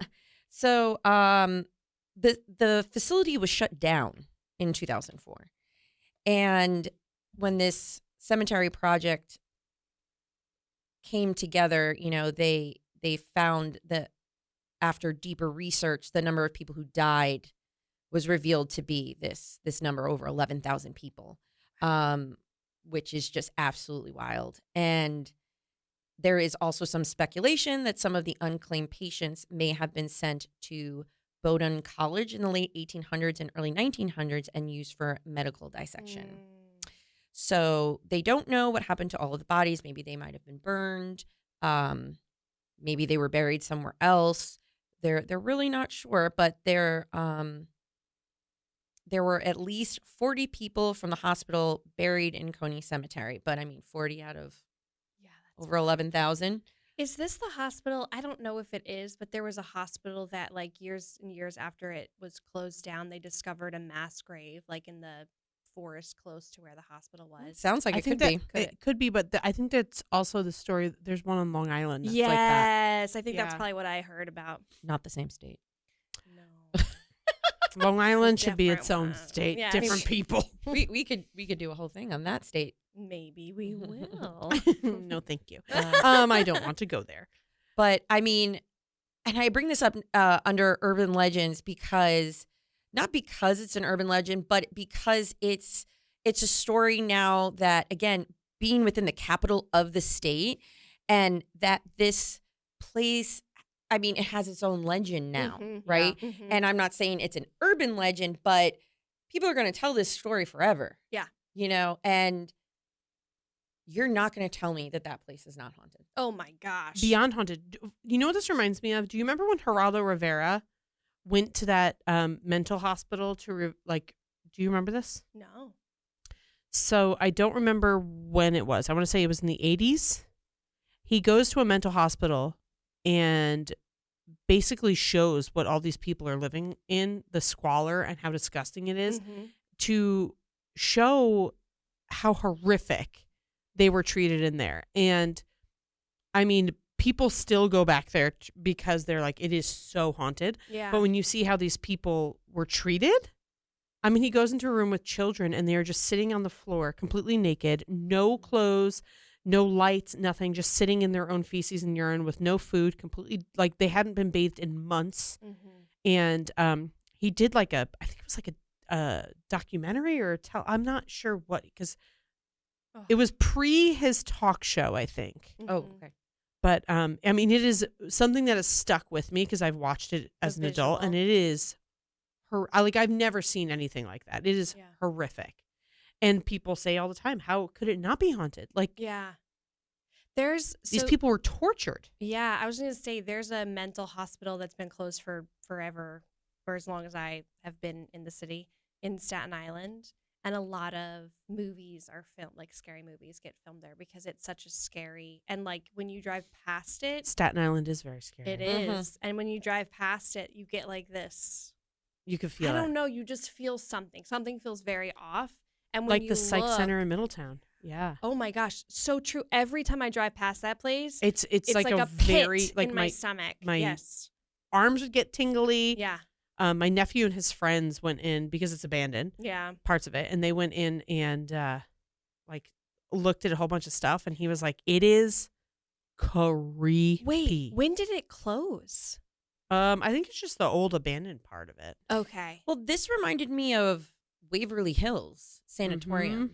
B: So the facility was shut down in 2004. And when this cemetery project came together, they found that after deeper research, the number of people who died was revealed to be this number over 11,000 people, which is just absolutely wild. And there is also some speculation that some of the unclaimed patients may have been sent to Bowdoin College in the late 1800s and early 1900s and used for medical dissection.
C: Mm.
B: So they don't know what happened to all of the bodies. Maybe they might have been burned. Maybe they were buried somewhere else. They're really not sure, but there were at least 40 people from the hospital buried in Coney Cemetery. But I mean, 40 out of
C: Yeah. That's
B: over 11,000.
C: Is this the hospital? I don't know if it is, but there was a hospital that like years and years after it was closed down, they discovered a mass grave like in the forest close to where the hospital was.
B: Sounds like
A: I
B: it
A: think
B: could
A: that
B: be.
A: it could be, but I think that's also the story. There's one on Long Island that's
C: yes,
A: like that.
C: I think that's
A: Yeah.
C: probably what I heard about.
B: Not the same state.
C: No.
A: Long Island should be its
C: different
A: own
C: one.
A: state,
C: Yeah,
A: different people.
B: we could do a whole thing on that state.
C: Maybe we will.
A: No, thank you.
B: Uh,
A: I don't want to go there.
B: But I mean, and I bring this up under urban legends because not because it's an urban legend, but because it's it's a story now that, again, being within the capital of the state, and that this place, I mean, it has its own legend now, right?
C: Mhm.
B: And I'm not saying it's an urban legend, but people are going to tell this story forever.
C: Yeah.
B: You know, and you're not going to tell me that that place is not haunted.
C: Oh my gosh.
A: Beyond haunted. You know what this reminds me of? Do you remember when Geraldo Rivera went to that mental hospital to do you remember this?
C: No.
A: So I don't remember when it was. I want to say it was in the 80s. He goes to a mental hospital and basically shows what all these people are living in, the squalor and how disgusting it is, to show how horrific they were treated in there. And I mean, people still go back there because they're like, it is so haunted.
C: Yeah.
A: But when you see how these people were treated, I mean, he goes into a room with children and they're just sitting on the floor, completely naked, no clothes, no lights, nothing, just sitting in their own feces and urine with no food, completely like they hadn't been bathed in months. And he did I think it was like a documentary or I'm not sure what, because it was pre his talk show, I think.
B: Oh, okay.
A: But I mean, it is something that has stuck with me because I've watched it as an adult, and it is I've never seen anything like that. It is horrific. And people say all the time, how could it not be haunted? Like, these people were tortured.
C: Yeah, I was going to say there's a mental hospital that's been closed for forever, for as long as I have been in the city, in Staten Island. And a lot of movies are filmed, like scary movies get filmed there because it's such a scary, and like when you drive past it.
A: Staten Island is very scary.
C: It is. And when you drive past it, you get like this.
A: You can feel
C: I don't know. You just feel something. Something feels very off. And when
A: like the psych center in Middletown. Yeah.
C: Oh my gosh. So true. Every time I drive past that place,
A: it's like a
C: pit
A: very, like
C: in my stomach.
A: My arms would get tingly.
C: Yeah.
A: My nephew and his friends went in because it's abandoned.
C: Yeah.
A: Parts of it. And they went in and looked at a whole bunch of stuff. And he was like, it is creepy.
C: Wait, when did it close?
A: I think it's just the old abandoned part of it.
C: Okay.
B: Well, this reminded me of Waverly Hills Sanatorium,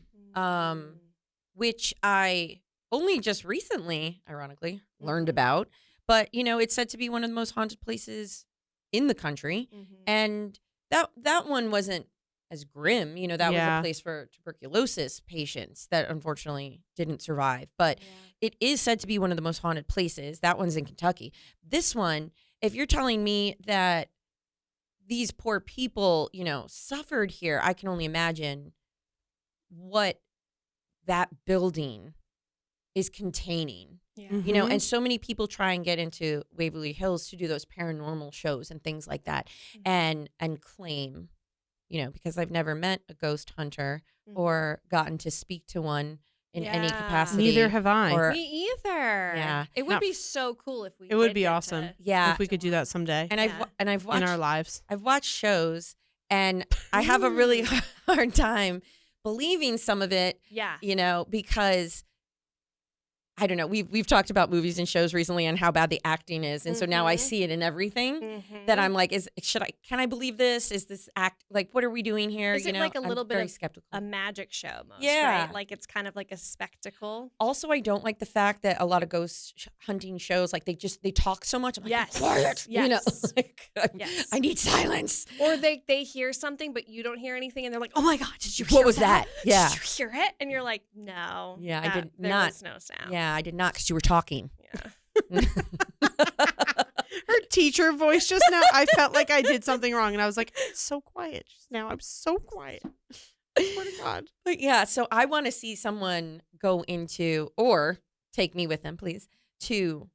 B: which I only just recently, ironically, learned about. But, you know, it's said to be one of the most haunted places in the country. And that one wasn't as grim. You know, that was a place for tuberculosis patients that unfortunately didn't survive. But it is said to be one of the most haunted places. That one's in Kentucky. This one, if you're telling me that these poor people, you know, suffered here, I can only imagine what that building is containing. You know, and so many people try and get into Waverly Hills to do those paranormal shows and things like that, and claim, you know, because I've never met a ghost hunter or gotten to speak to one in any capacity.
A: Neither have I.
C: Me either.
B: Yeah,
C: it would be so cool if we.
A: It would be awesome. If we could do that someday.
B: And I've watched
A: in our lives.
B: I've watched shows, and I have a really hard time believing some of it. Yeah, you know, because I don't know. We've talked about movies and shows recently and how bad the acting is, and so now I see it in everything. That I'm like, can I believe this? Is this act like what are we doing here?
C: Is
B: you
C: it
B: know,
C: like a little bit of
B: skeptical.
C: A magic show, most,
B: yeah,
C: right? Like it's kind of like a spectacle.
B: Also, I don't like the fact that a lot of ghost hunting shows, like they talk so much. I'm like, quiet.
C: Yes.
B: You know, like, I need silence.
C: Or they hear something, but you don't hear anything, and they're like, oh my god, did you hear
B: what was that? Yeah,
C: did you hear it? And you're like, no.
B: Yeah, I did
C: there
B: not.
C: Was no sound.
B: Yeah, I did not, because you were talking.
C: Yeah.
A: Her teacher voice just now, I felt like I did something wrong, and I was like, it's so quiet just now. I'm so quiet. I swear to God.
B: But yeah, so I want to see someone go into, or take me with them, please, to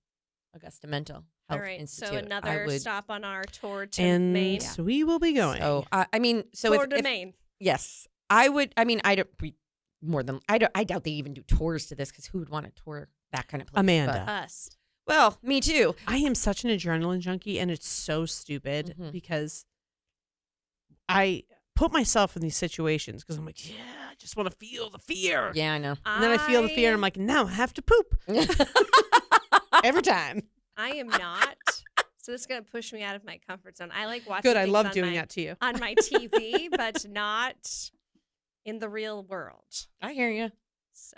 B: Augusta Mental Health Institute.
C: So another stop on our tour to
A: and
C: Maine.
A: So we will be going.
B: So I mean, so
C: tour to Maine.
B: Yes, I would. I mean, I don't. I doubt they even do tours to this, because who would want to tour that kind of place?
A: Amanda.
C: Us.
B: Well, me too.
A: I am such an adrenaline junkie, and it's so stupid because I put myself in these situations because I'm like, yeah, I just want to feel the fear.
B: Yeah, I know.
A: And then I feel the fear, and I'm like, now I have to poop. Every time.
C: I am not. So this is going to push me out of my comfort zone. I like watching
A: Good, I love
C: on
A: doing that to you.
C: on my TV, but not in the real world.
B: I hear you.
C: So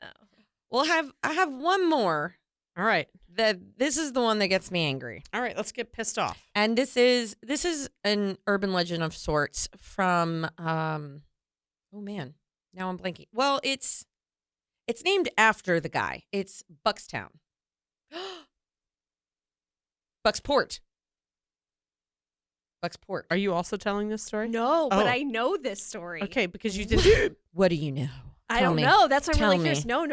B: I have one more.
A: All right.
B: This is the one that gets me angry.
A: All right. Let's get pissed off.
B: And this is an urban legend of sorts from oh man, now I'm blanking. Well, it's named after the guy. It's Buckstown. Bucksport. Bucksport.
A: Are you also telling this story?
C: no, but
A: Oh.
C: I know this story.
A: Okay, because you did.
B: What do you know?
C: I
B: Tell
C: don't
B: me.
C: know. That's why I'm
B: Tell
C: really
B: me.
C: curious. No,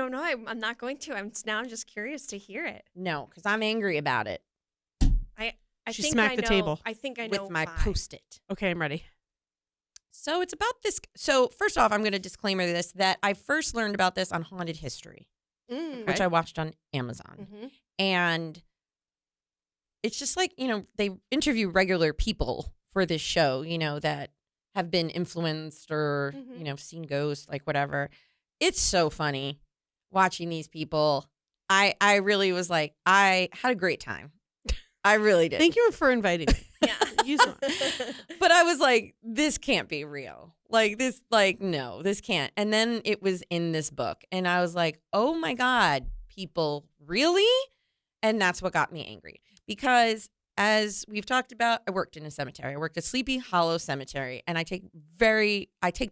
C: I'm not going to. I'm just curious to hear it.
B: No, because I'm angry about it
C: I
A: She
C: think
A: smacked
C: I
A: the
C: know,
A: table.
C: I think I know
B: with my
C: why.
B: Post-it.
A: Okay, I'm ready.
B: So it's about this. So first off, I'm going to disclaimer this that I first learned about this on Haunted History,
C: Mm.
B: which I watched on Amazon.
C: Mhm.
B: And it's just like, they interview regular people for this show, that have been influenced or,
C: Mhm.
B: seen ghosts, like whatever. It's so funny watching these people. I really was like, I had a great time. I really did.
A: Thank you for inviting me.
C: Yeah.
A: Use one.
B: But I was like, this can't be real. No, this can't. And then it was in this book. And I was like, oh my God, people, really? And that's what got me angry. Because as we've talked about, I worked in a cemetery. I worked at Sleepy Hollow Cemetery. And I take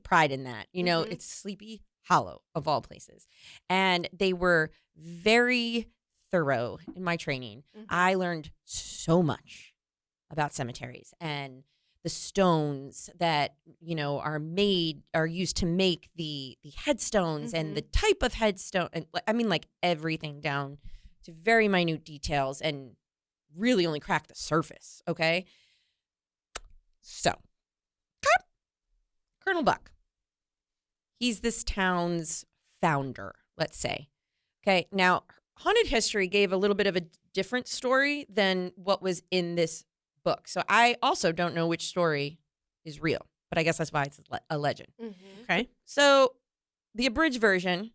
B: pride in that.
C: Mhm.
B: It's Sleepy Hollow of all places. And they were very thorough in my training.
C: Mhm.
B: I learned so much about cemeteries and the stones that are used to make the headstones and the type of headstone, and like everything down to very minute details, and really only crack the surface. Okay, so Colonel Buck, he's this town's founder, let's say. Okay, now Haunted History gave a little bit of a different story than what was in this book. So I also don't know which story is real, but I guess that's why it's a legend.
C: Mhm.
A: Okay.
B: So the abridged version,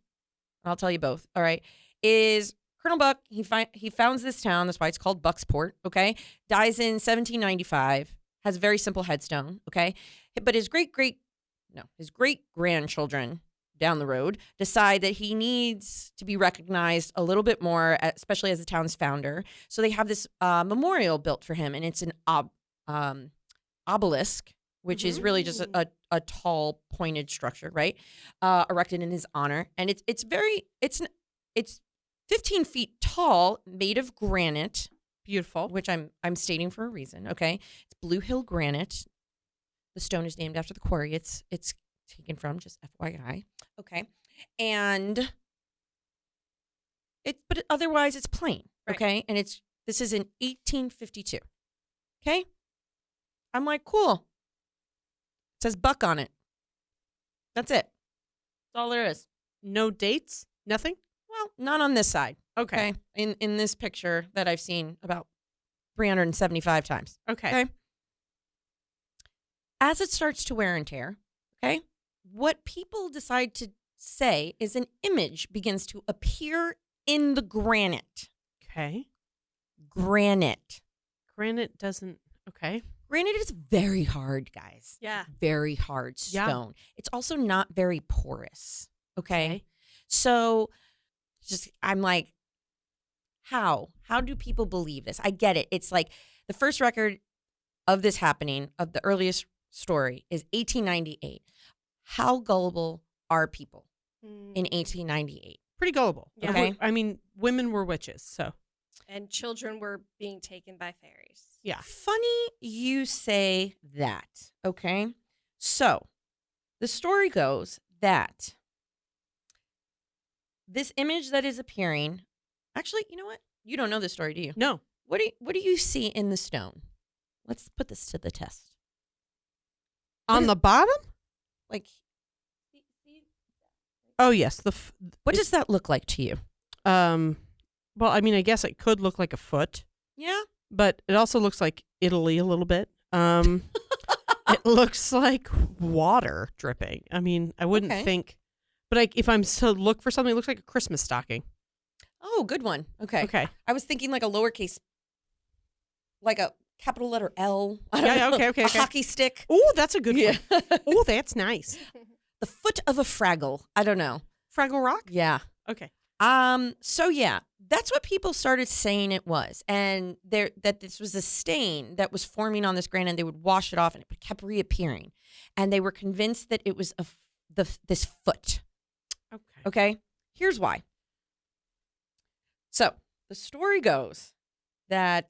B: I'll tell you both, all right, is Colonel Buck, he founds this town, that's why it's called Bucksport, okay? Dies in 1795, has a very simple headstone, okay? But his great-grandchildren down the road decide that he needs to be recognized a little bit more, especially as the town's founder. So they have this memorial built for him, and it's an obelisk, which is really just a tall, pointed structure, right? Erected in his honor, and it's 15 feet tall, made of granite,
A: Beautiful.
B: which I'm stating for a reason. Okay, it's Blue Hill granite. The stone is named after the quarry it's taken from, just FYI. Okay. And but otherwise it's plain.
C: Right.
B: Okay. And this is in 1852. Okay. I'm like, cool. It says Buck on it. That's it. That's all there is.
A: No dates? Nothing?
B: Well, not on this side.
A: Okay.
B: Okay. In this picture that I've seen about 375 times.
A: Okay.
B: Okay. As it starts to wear and tear, okay, what people decide to say is an image begins to appear in the granite.
A: Okay.
B: Granite.
A: Granite doesn't. Okay.
B: Granite is very hard, guys.
C: Yeah.
B: Very hard
A: Yeah.
B: stone. It's also not very porous. Okay.
A: Okay.
B: So I'm like, how? How do people believe this? I get it. It's like the first record of this happening, of the earliest story, is 1898. How gullible are people in 1898?
A: Pretty gullible.
C: Yeah.
B: Okay.
A: I mean, women were witches, so
C: And children were being taken by fairies.
A: yeah.
B: Funny you say that. Okay. So the story goes that this image that is appearing, actually, you know what? You don't know this story, do you?
A: No.
B: What do you see in the stone? Let's put this to the test.
A: On the bottom?
B: Like,
A: Oh yes.
B: what does that look like to you?
A: Well, I mean, I guess it could look like a foot,
B: Yeah.
A: but it also looks like Italy a little bit. It looks like water dripping. I mean, I wouldn't
B: Okay.
A: think, but if I'm to look for something, it looks like a Christmas stocking.
B: Oh, good one. Okay.
A: Okay.
B: I was thinking like a lowercase, like a capital letter L. I don't
A: Yeah,
B: know.
A: okay.
B: A hockey stick.
A: Oh, that's a good
B: Yeah.
A: one. Oh, that's nice.
B: the foot of a Fraggle. I don't know.
A: Fraggle Rock?
B: Yeah.
A: Okay.
B: So yeah, that's what people started saying it was, and that this was a stain that was forming on this granite, and they would wash it off, and it kept reappearing, and they were convinced that it was this foot.
A: Okay.
B: Okay, here's why. So the story goes that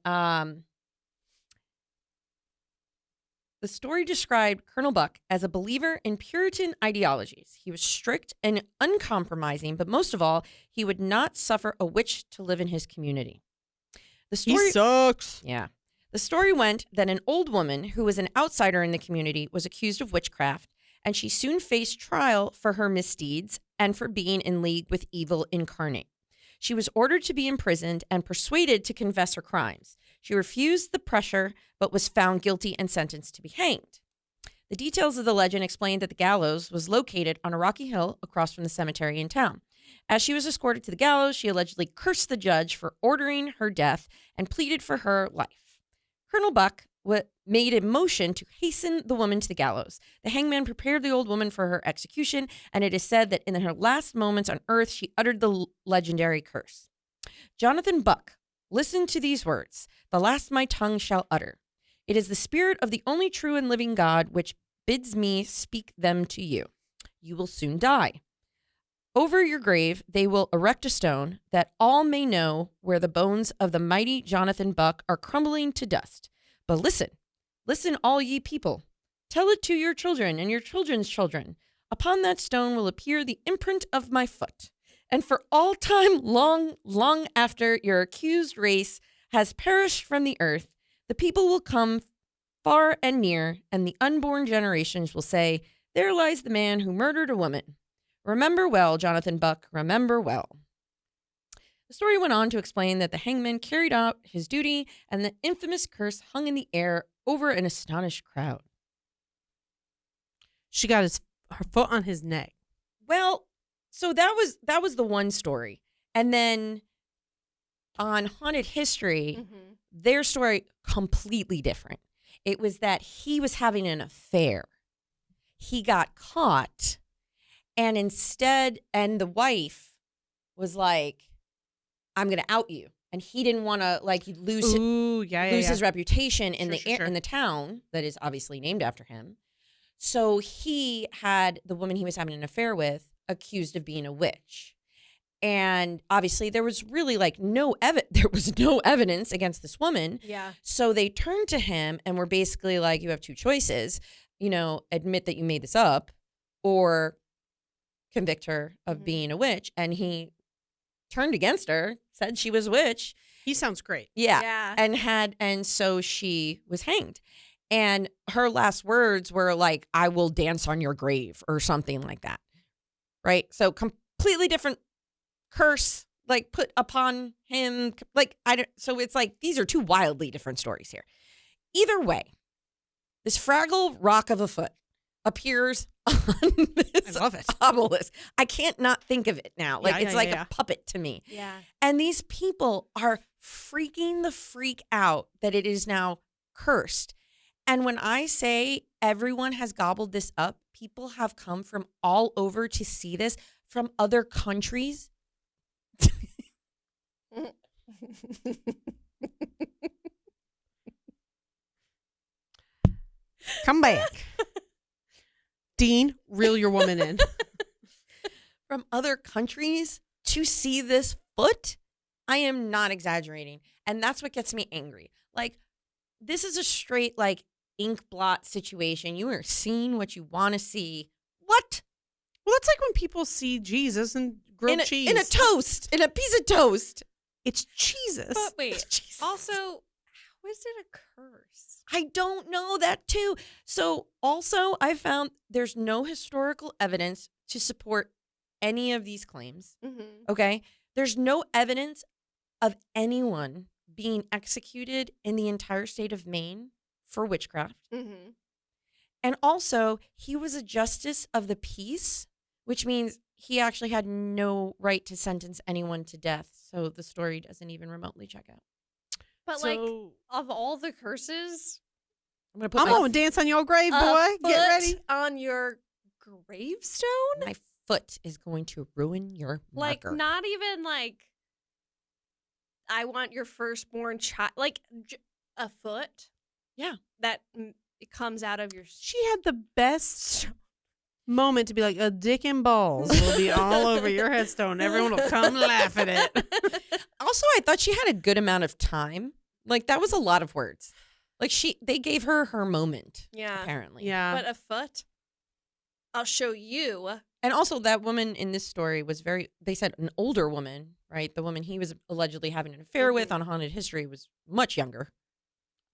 B: the story described Colonel Buck as a believer in Puritan ideologies. He was strict and uncompromising, but most of all, he would not suffer a witch to live in his community. The story
A: He sucks.
B: Yeah. The story went that an old woman who was an outsider in the community was accused of witchcraft, and she soon faced trial for her misdeeds and for being in league with evil incarnate. She was ordered to be imprisoned and persuaded to confess her crimes. She refused the pressure, but was found guilty and sentenced to be hanged. The details of the legend explained that the gallows was located on a rocky hill across from the cemetery in town. As she was escorted to the gallows, she allegedly cursed the judge for ordering her death and pleaded for her life. Colonel Buck made a motion to hasten the woman to the gallows. The hangman prepared the old woman for her execution, and it is said that in her last moments on earth, she uttered the legendary curse. Jonathan Buck, listen to these words, the last my tongue shall utter. It is the spirit of the only true and living God which bids me speak them to you. You will soon die. Over your grave they will erect a stone, that all may know where the bones of the mighty Jonathan Buck are crumbling to dust. But listen, all ye people. Tell it to your children and your children's children. Upon that stone will appear the imprint of my foot. And for all time long, long after your accused race has perished from the earth, the people will come far and near, and the unborn generations will say, there lies the man who murdered a woman. Remember well, Jonathan Buck, remember well. The story went on to explain that the hangman carried out his duty, and the infamous curse hung in the air over an astonished crowd.
A: She got her foot on his neck.
B: Well, so that was the one story. And then on Haunted History, their story completely different. It was that he was having an affair. He got caught, and the wife was like, I'm going to out you. And he didn't want to lose his reputation in in the town that is obviously named after him. So he had the woman he was having an affair with accused of being a witch. And obviously there was really no evidence against this woman.
C: Yeah.
B: So they turned to him and were basically like, you have two choices, admit that you made this up or convict her of being a witch. And he turned against her, said she was a witch.
A: He sounds great.
B: Yeah. And so she was hanged. And her last words were like, I will dance on your grave or something like that. Right? So completely different curse put upon him. So it's these are two wildly different stories here. Either way, this Fraggle Rock of a foot appears on this obelisk. I can't not think of it now. It's a puppet to me.
C: Yeah.
B: And these people are freaking the freak out that it is now cursed. And when I say everyone has gobbled this up, people have come from all over to see this from other countries.
A: Come back. Dean, reel your woman in.
B: From other countries to see this foot? I am not exaggerating. And that's what gets me angry. This is a straight, ink blot situation. You are seeing what you want to see. What?
A: Well, it's like when people see Jesus and grilled cheese.
B: In a toast. In a piece of toast.
A: It's Jesus.
C: But wait,
B: Jesus.
C: also, how is it a curse?
B: I don't know that too. So also I found there's no historical evidence to support any of these claims. Okay. There's no evidence of anyone being executed in the entire state of Maine for witchcraft. And also he was a justice of the peace, which means he actually had no right to sentence anyone to death. So the story doesn't even remotely check out.
C: But of all the curses,
A: I'm going to dance on your grave, boy. Get ready.
C: On your gravestone?
B: My foot is going to ruin your
C: Like,
B: marker.
C: not even like, I want your firstborn child. Like, a foot?
B: Yeah.
C: That it comes out of your.
A: She had the best moment to be like, a dick and balls will be all over your headstone. Everyone will come laugh at it.
B: Also, I thought she had a good amount of time. Like, that was a lot of words. Like, they gave her her moment.
C: Yeah.
B: Apparently.
A: Yeah.
C: But a foot? I'll show you.
B: And also, that woman in this story was they said an older woman, right? The woman he was allegedly having an affair with on Haunted History was much younger.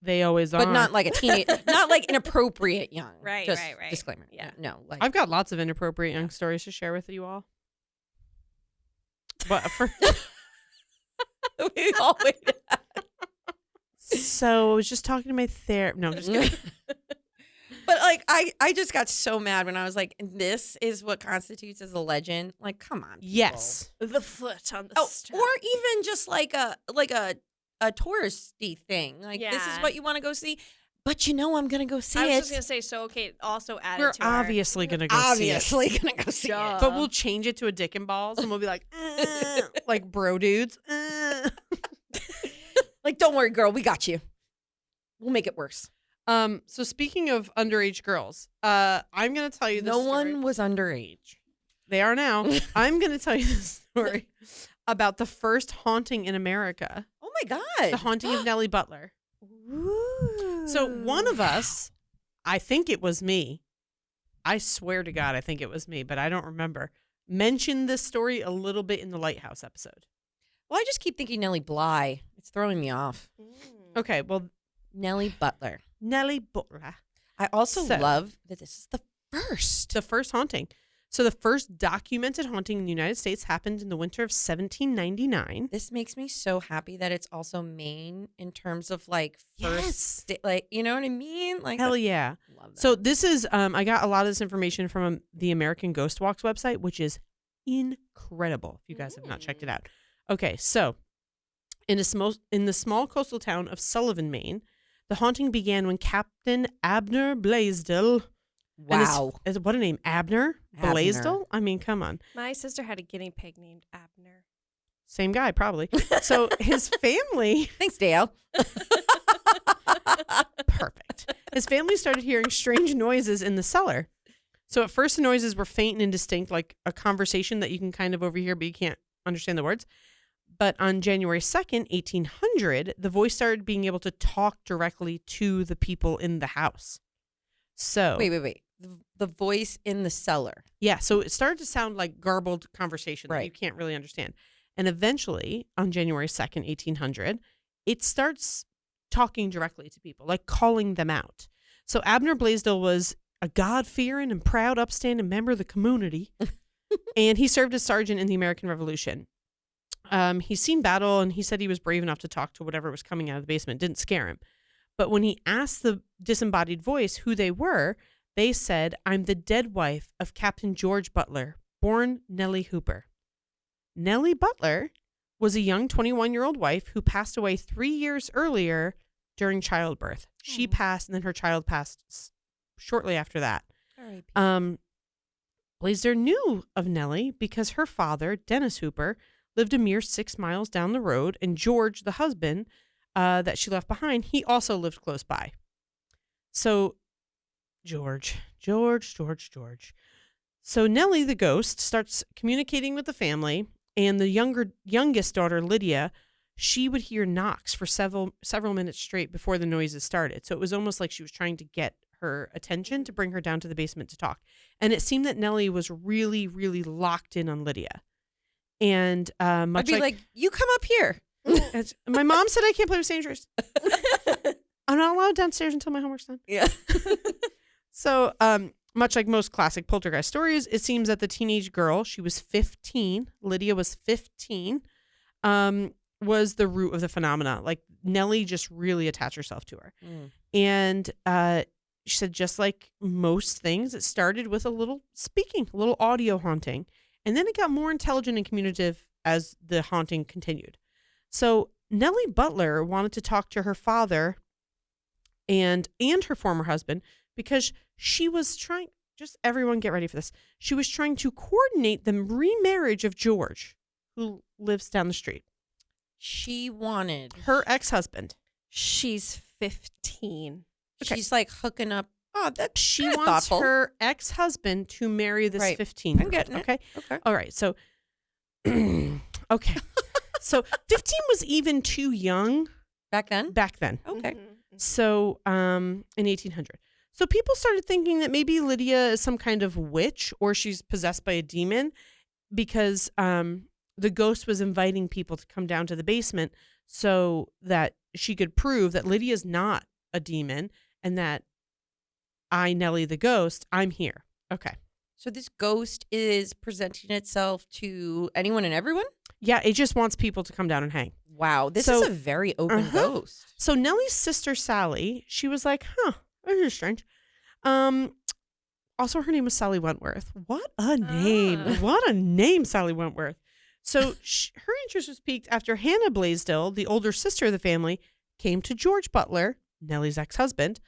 A: They always are.
B: But not like a teenage, not like inappropriate young.
C: Right,
B: Just
C: right.
B: disclaimer.
C: Yeah.
B: No, like.
A: I've got lots of inappropriate young stories to share with you all. But
B: we all waited.
A: So I was just talking to my therapist. No, I'm just kidding.
B: But like, I just got so mad when I was like, this is what constitutes as a legend. Like, come on. People.
A: Yes.
C: The foot on the stone.
B: Or even just like a touristy thing. Like, this is
C: Yeah.
B: what you want to go see. But you know I'm going to go see
C: I was
B: it.
C: just going to say, so, okay, also added
A: We're
C: to our-
A: obviously going to go
B: Obviously going to go see
C: Duh.
B: it.
A: But we'll change it to a dick and balls and we'll be like, like bro dudes.
B: Like, don't worry, girl. We got you. We'll make it worse.
A: So speaking of underage girls, I'm going to tell you this
B: No
A: story.
B: one was underage.
A: They are now. I'm going to tell you this story about the first haunting in America.
B: Oh, my God.
A: The haunting of Nelly Butler.
B: Ooh.
A: So one of us, I think it was me. I swear to God, I think it was me, but I don't remember. Mentioned this story a little bit in the Lighthouse episode.
B: Well, I just keep thinking Nelly Bly. It's throwing me off.
A: Okay, well,
B: Nelly Butler.
A: Nelly Butler.
B: I also
A: So-
B: love that this is the first.
A: The first haunting. So the first documented haunting in the United States happened in the winter of 1799.
B: This makes me so happy that it's also Maine in terms of like first,
A: Yes.
B: like, you know what I mean? Like,
A: Hell yeah.
B: love that.
A: So this is, I got a lot of this information from the American Ghost Walks website, which is incredible if you guys have not checked it out. Okay, so in the small coastal town of Sullivan, Maine, the haunting began when Captain Abner Blaisdell.
B: wow.
A: What a name, Abner
B: Abner.
A: Blaisdell? I mean, come on.
C: My sister had a guinea pig named Abner.
A: Same guy, probably. So his family,
B: Thanks, Dayelle.
A: perfect. His family started hearing strange noises in the cellar. So at first the noises were faint and indistinct, like a conversation that you can kind of overhear, but you can't understand the words. But on January 2nd, 1800, the voice started being able to talk directly to the people in the house. So
B: Wait. The voice in the cellar.
A: yeah, so it started to sound like garbled conversation that
B: Right.
A: you can't really understand. And eventually, on January 2nd, 1800, it starts talking directly to people, like calling them out. So Abner Blaisdell was a God-fearing and proud, upstanding member of the community, and he served as sergeant in the American Revolution. He's seen battle, and he said he was brave enough to talk to whatever was coming out of the basement. It didn't scare him. But when he asked the disembodied voice who they were, they said, "I'm the dead wife of Captain George Butler, born Nellie Hooper." Nellie Butler was a young 21-year-old wife who passed away 3 years earlier during childbirth. She passed, and then her child passed shortly after that. Blaisdell knew of Nellie because her father, Dennis Hooper, lived a mere 6 miles down the road, and George, the husband that she left behind, he also lived close by. So George. So Nellie, the ghost, starts communicating with the family, and the youngest daughter, Lydia, she would hear knocks for several minutes straight before the noises started. So it was almost like she was trying to get her attention to bring her down to the basement to talk. And it seemed that Nellie was really, really locked in on Lydia. And much
B: I'd be like, you come up here.
A: my mom said I can't play with strangers. I'm not allowed downstairs until my homework's done.
B: Yeah.
A: So, much like most classic poltergeist stories, it seems that the teenage girl, she was 15, Lydia was 15, was the root of the phenomena. Like, Nellie just really attached herself to her. And she said, just like most things, it started with a little speaking, a little audio haunting. And then it got more intelligent and communicative as the haunting continued. So Nellie Butler wanted to talk to her father and her former husband because she was trying, just everyone get ready for this. She was trying to coordinate the remarriage of George, who lives down the street.
B: She wanted
A: Her ex-husband.
C: She's 15.
A: Okay.
B: She's like hooking up. Oh, that's
A: She
B: kinda
A: wants
B: thoughtful.
A: her ex-husband to marry this
B: Right.
A: 15-year-old.
B: I'm getting it.
A: Okay.
B: Okay.
A: All right. So, okay. So 15 was even too young
B: Back then?
A: back then.
B: Okay.
A: So, in 1800. So people started thinking that maybe Lydia is some kind of witch or she's possessed by a demon because the ghost was inviting people to come down to the basement so that she could prove that Lydia's not a demon and that I, Nelly the ghost, I'm here. Okay.
B: So this ghost is presenting itself to anyone and everyone?
A: Yeah, it just wants people to come down and hang.
B: Wow. This
A: So-
B: is a very open ghost.
A: So Nelly's sister Sally, she was like, this is strange. Also, her name was Sally Wentworth. What a name.
C: Ah.
A: What a name, Sally Wentworth. So her interest was piqued after Hannah Blaisdell, the older sister of the family, came to George Butler, Nelly's ex-husband,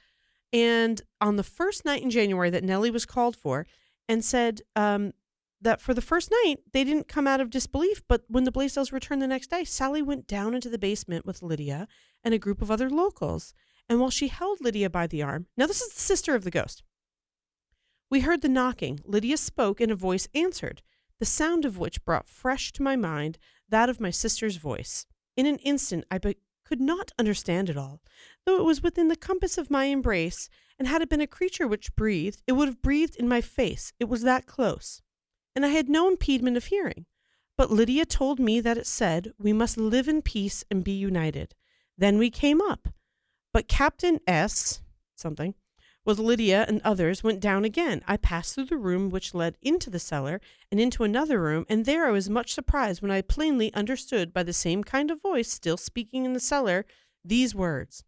A: and on the first night in January that Nelly was called for, and said that for the first night, they didn't come out of disbelief, but when the Blaisdells returned the next day, Sally went down into the basement with Lydia and a group of other locals. And while she held Lydia by the arm, now this is the sister of the ghost, we heard the knocking. Lydia spoke and a voice answered, the sound of which brought fresh to my mind that of my sister's voice. In an instant, I could not understand it all, though it was within the compass of my embrace, and had it been a creature which breathed, it would have breathed in my face. It was that close. And I had no impediment of hearing. But Lydia told me that it said, we must live in peace and be united. Then we came up. But Captain S. something, with Lydia and others, went down again. I passed through the room which led into the cellar and into another room, and there I was much surprised when I plainly understood by the same kind of voice still speaking in the cellar these words,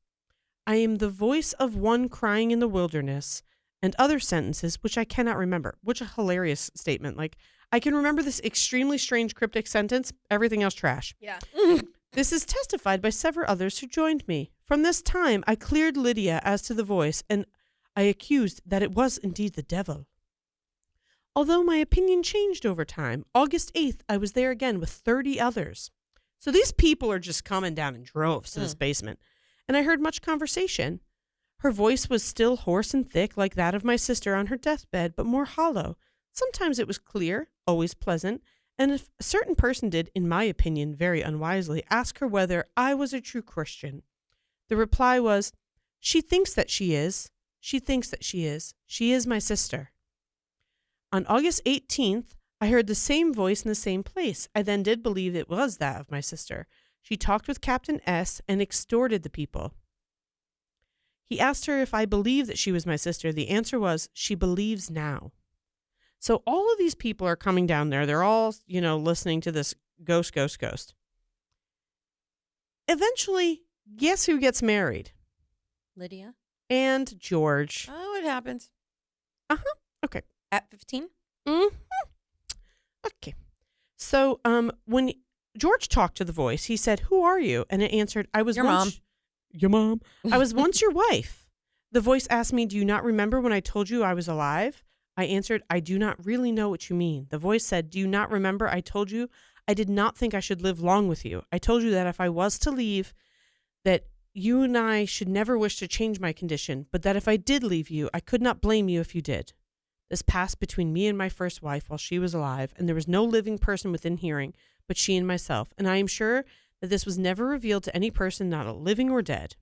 A: I am the voice of one crying in the wilderness, and other sentences which I cannot remember. Which a hilarious statement. Like, I can remember this extremely strange cryptic sentence, everything else trash.
C: Yeah.
A: This is testified by several others who joined me. From this time, I cleared Lydia as to the voice, and I accused that it was indeed the devil. Although my opinion changed over time, August 8th, I was there again with 30 others. So these people are just coming down in droves to this basement, and I heard much conversation. Her voice was still hoarse and thick like that of my sister on her deathbed, but more hollow. Sometimes it was clear, always pleasant, and if a certain person did, in my opinion, very unwisely, ask her whether I was a true Christian, the reply was, she thinks that she is. She thinks that she is. She is my sister. On August 18th, I heard the same voice in the same place. I then did believe it was that of my sister. She talked with Captain S. and extorted the people. He asked her if I believed that she was my sister. The answer was, she believes now. So all of these people are coming down there. They're all, listening to this ghost. Eventually, guess who gets married?
B: Lydia?
A: And George.
B: Oh, it happens.
A: Okay.
B: At 15?
A: Mm-hmm. Okay. So when George talked to the voice, he said, who are you? And it answered, I was
B: Your
A: once... Your mom. I was once your wife. The voice asked me, do you not remember when I told you I was alive? I answered, I do not really know what you mean. The voice said, do you not remember I told you I did not think I should live long with you? I told you that if I was to leave, that you and I should never wish to change my condition, but that if I did leave you, I could not blame you if you did. This passed between me and my first wife while she was alive, and there was no living person within hearing but she and myself, and I am sure that this was never revealed to any person, not a living or dead.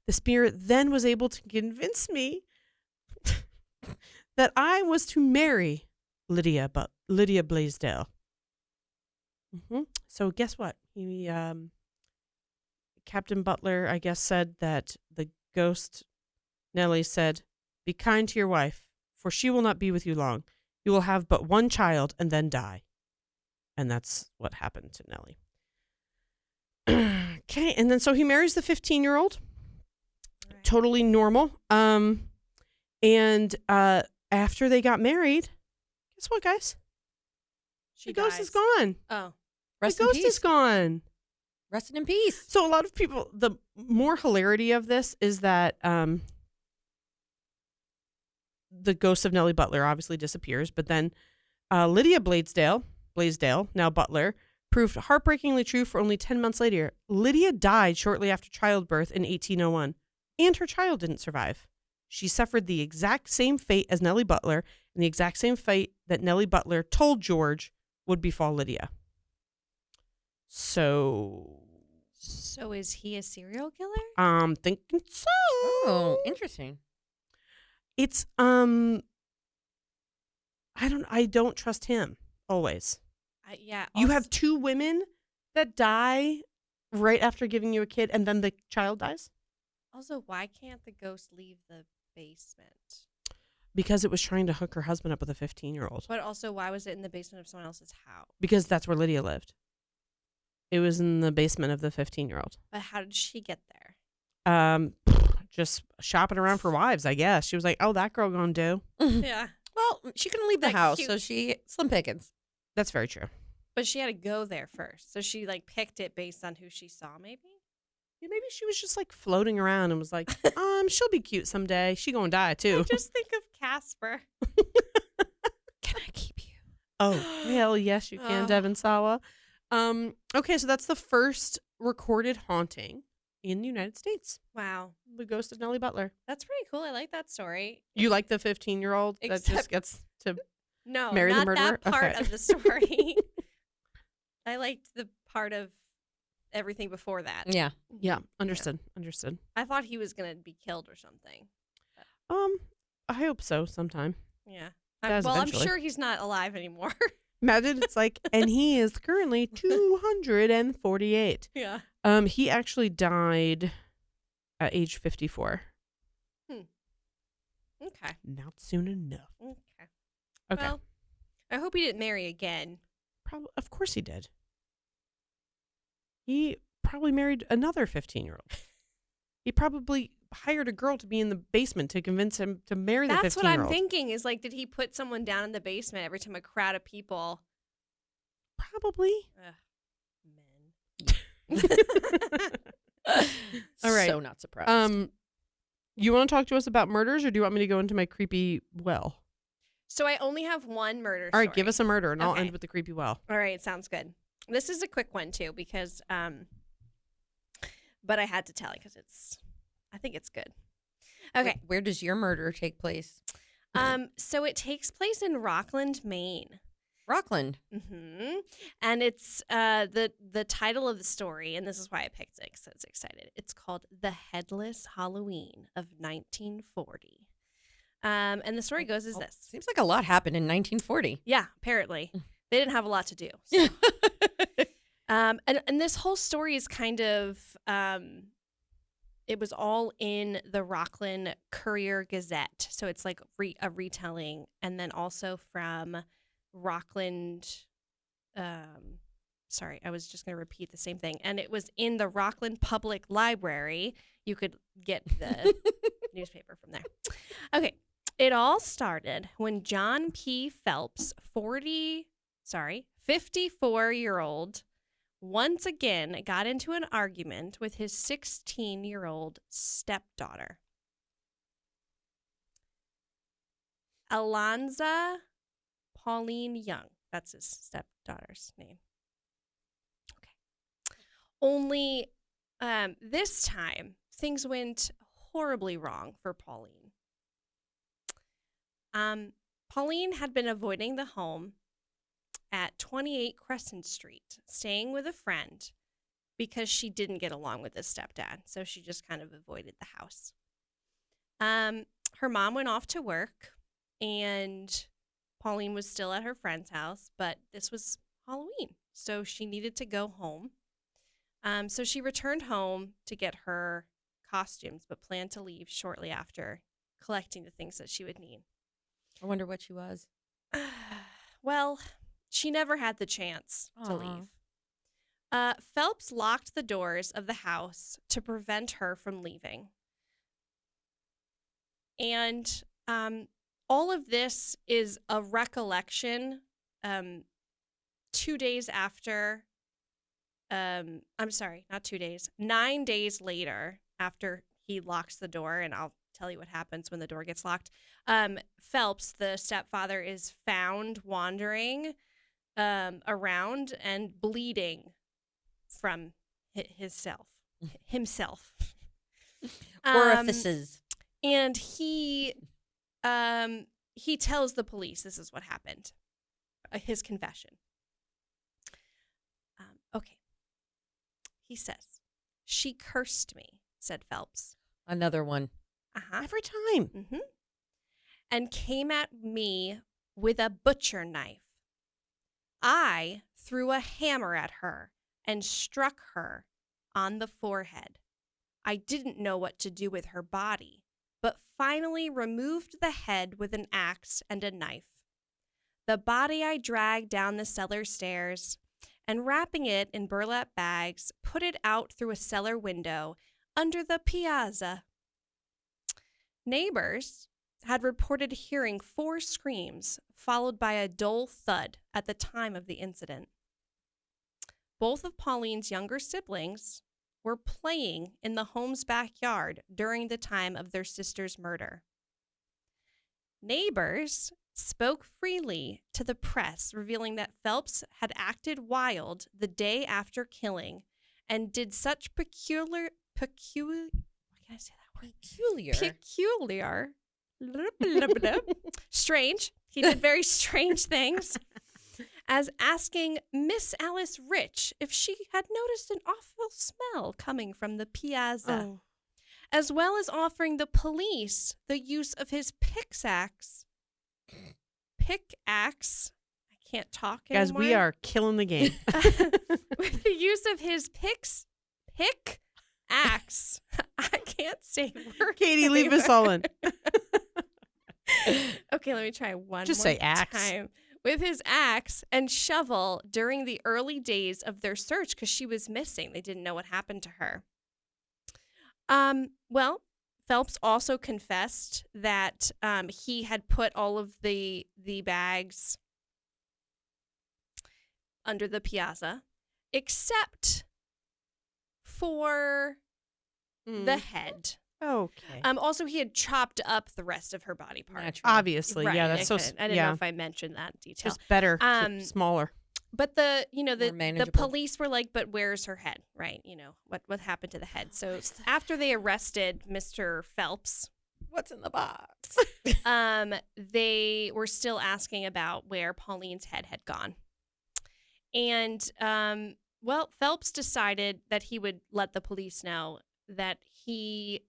A: The spirit then was able to convince me that I was to marry Lydia Blaisdell. So guess what? He, Captain Butler, I guess, said that the ghost, Nelly, said, be kind to your wife, for she will not be with you long. You will have but one child and then die. And that's what happened to Nelly. Okay, and then so he marries the 15-year-old.
C: Right.
A: Totally normal. And after they got married, guess what, guys? The ghost is gone.
C: Oh.
B: Rest
A: the
B: in
A: ghost
B: peace.
A: is gone.
B: Resting in peace.
A: So a lot of people, the more hilarity of this is that the ghost of Nelly Butler obviously disappears, but then Lydia Blaisdell, now Butler, proved heartbreakingly true for only 10 months later. Lydia died shortly after childbirth in 1801, and her child didn't survive. She suffered the exact same fate as Nelly Butler, and the exact same fate that Nelly Butler told George would befall Lydia. So
C: is he a serial killer?
A: I'm thinking so.
B: Oh, interesting.
A: It's I don't trust him always.
C: Yeah.
A: You have two women that die right after giving you a kid, and then the child dies?
C: Also, why can't the ghost leave the basement?
A: Because it was trying to hook her husband up with a 15-year-old.
C: But also, why was it in the basement of someone else's house?
A: Because that's where Lydia lived. It was in the basement of the 15-year-old.
C: But how did she get there?
A: Just shopping around for wives, I guess. She was like, "Oh, that girl gonna do."
C: Yeah.
B: Well, she couldn't leave the
C: That
B: house,
C: cute.
B: so she slim pickings.
A: That's very true.
C: But she had to go there first. So she like picked it based on who she saw, maybe?
A: Yeah, maybe she was just like floating around and was like, she'll be cute someday. She gonna die too.
C: I just think of Casper.
B: Can I keep you?
A: Oh, hell yes, you can,
C: Oh.
A: Devin Sawa. Okay, so that's the first recorded haunting in the United States.
C: Wow.
A: The ghost of Nelly Butler.
C: That's pretty cool. I like that story.
A: You like the 15-year-old that just
C: Except-
A: gets to
C: No,
A: Marry the
C: not
A: murderer?
C: that part
A: Okay.
C: of the story. I liked the part of everything before that.
B: Yeah.
A: Yeah, understood.
C: I thought he was going to be killed or something.
A: I hope so sometime.
C: Yeah.
A: Does
C: Well,
A: eventually.
C: I'm sure he's not alive anymore.
A: Imagine it's like, and he is currently 248.
C: Yeah.
A: He actually died at age 54.
C: Okay.
A: Not soon enough.
C: Okay.
A: Okay.
C: Well, I hope he didn't marry again.
A: Probably, of course he did. He probably married another 15-year-old. He probably hired a girl to be in the basement to convince him to marry the 15-year-old.
C: That's what I'm thinking is like, did he put someone down in the basement every time a crowd of people?
A: Probably.
C: Men.
A: All right.
B: So not surprised.
A: You want to talk to us about murders, or do you want me to go into my creepy well?
C: So I only have one murder
A: All right,
C: story.
A: give us a murder, and I'll
C: Okay.
A: end with the creepy well.
C: All right, sounds good. This is a quick one too because but I had to tell it because I think it's good. Okay.
B: Where does your murder take place?
C: So it takes place in Rockland, Maine.
B: Rockland.
C: Mm-hmm. And it's the title of the story, and this is why I picked it because I was excited. It's called "The Headless Halloween of 1940." And the story goes as this.
B: Seems like a lot happened in 1940.
C: Yeah, apparently they didn't have a lot to do. So. And this whole story is kind of it was all in the Rockland Courier Gazette, so it's like a retelling, and then also from Rockland. Sorry, I was just going to repeat the same thing, and it was in the Rockland Public Library. You could get the newspaper from there. Okay, it all started when John P. Phelps, 54-year-old, once again got into an argument with his 16-year-old stepdaughter. Alonza Pauline Young. That's his stepdaughter's name. Okay. Only this time, things went horribly wrong for Pauline. Pauline had been avoiding the home at 28 Crescent Street, staying with a friend because she didn't get along with his stepdad. So she just kind of avoided the house. Her mom went off to work, and Pauline was still at her friend's house, but this was Halloween, so she needed to go home. So she returned home to get her costumes, but planned to leave shortly after, collecting the things that she would need.
B: I wonder what she was.
C: Well, she never had the chance to
B: Aw.
C: leave. Phelps locked the doors of the house to prevent her from leaving. And all of this is a recollection 2 days after, I'm sorry, not 2 days, 9 days later after he locks the door, and I'll tell you what happens when the door gets locked. Phelps, the stepfather, is found wandering around and bleeding from himself.
B: Orifices.
C: And he tells the police this is what happened. His confession. Okay. He says, "She cursed me," said Phelps.
B: Another one.
A: Every time.
C: Mm-hmm. "And came at me with a butcher knife. I threw a hammer at her and struck her on the forehead. I didn't know what to do with her body, but finally removed the head with an axe and a knife. The body I dragged down the cellar stairs and, wrapping it in burlap bags, put it out through a cellar window under the piazza. Neighbors had reported hearing 4 screams followed by a dull thud at the time of the incident. Both of Pauline's younger siblings were playing in the home's backyard during the time of their sister's murder. Neighbors spoke freely to the press, revealing that Phelps had acted wild the day after killing and did such peculiar strange. He did very strange things, as asking Miss Alice Rich if she had noticed an awful smell coming from the piazza, as well as offering the police the use of his pickaxe. I can't talk anymore.
A: Guys, we are killing the game.
C: With the use of his pickaxe. I can't say words.
A: Katie, leave us all in.
C: Okay, let me try one
A: Just
C: more
A: say axe.
C: time. With his axe and shovel during the early days of their search, because she was missing. They didn't know what happened to her. Well, Phelps also confessed that he had put all of the bags under the piazza, except for the head.
A: Okay.
C: Also, he had chopped up the rest of her body part.
B: Naturally.
A: Obviously,
C: Right,
A: yeah, that's so.
C: I didn't know if I mentioned that detail.
A: Just better, smaller.
C: But the
B: More manageable.
C: police were like, "But where's her head?" Right? You know what happened to the head. So after they arrested Mr. Phelps,
B: What's in the box?
C: they were still asking about where Pauline's head had gone. And well, Phelps decided that he would let the police know that he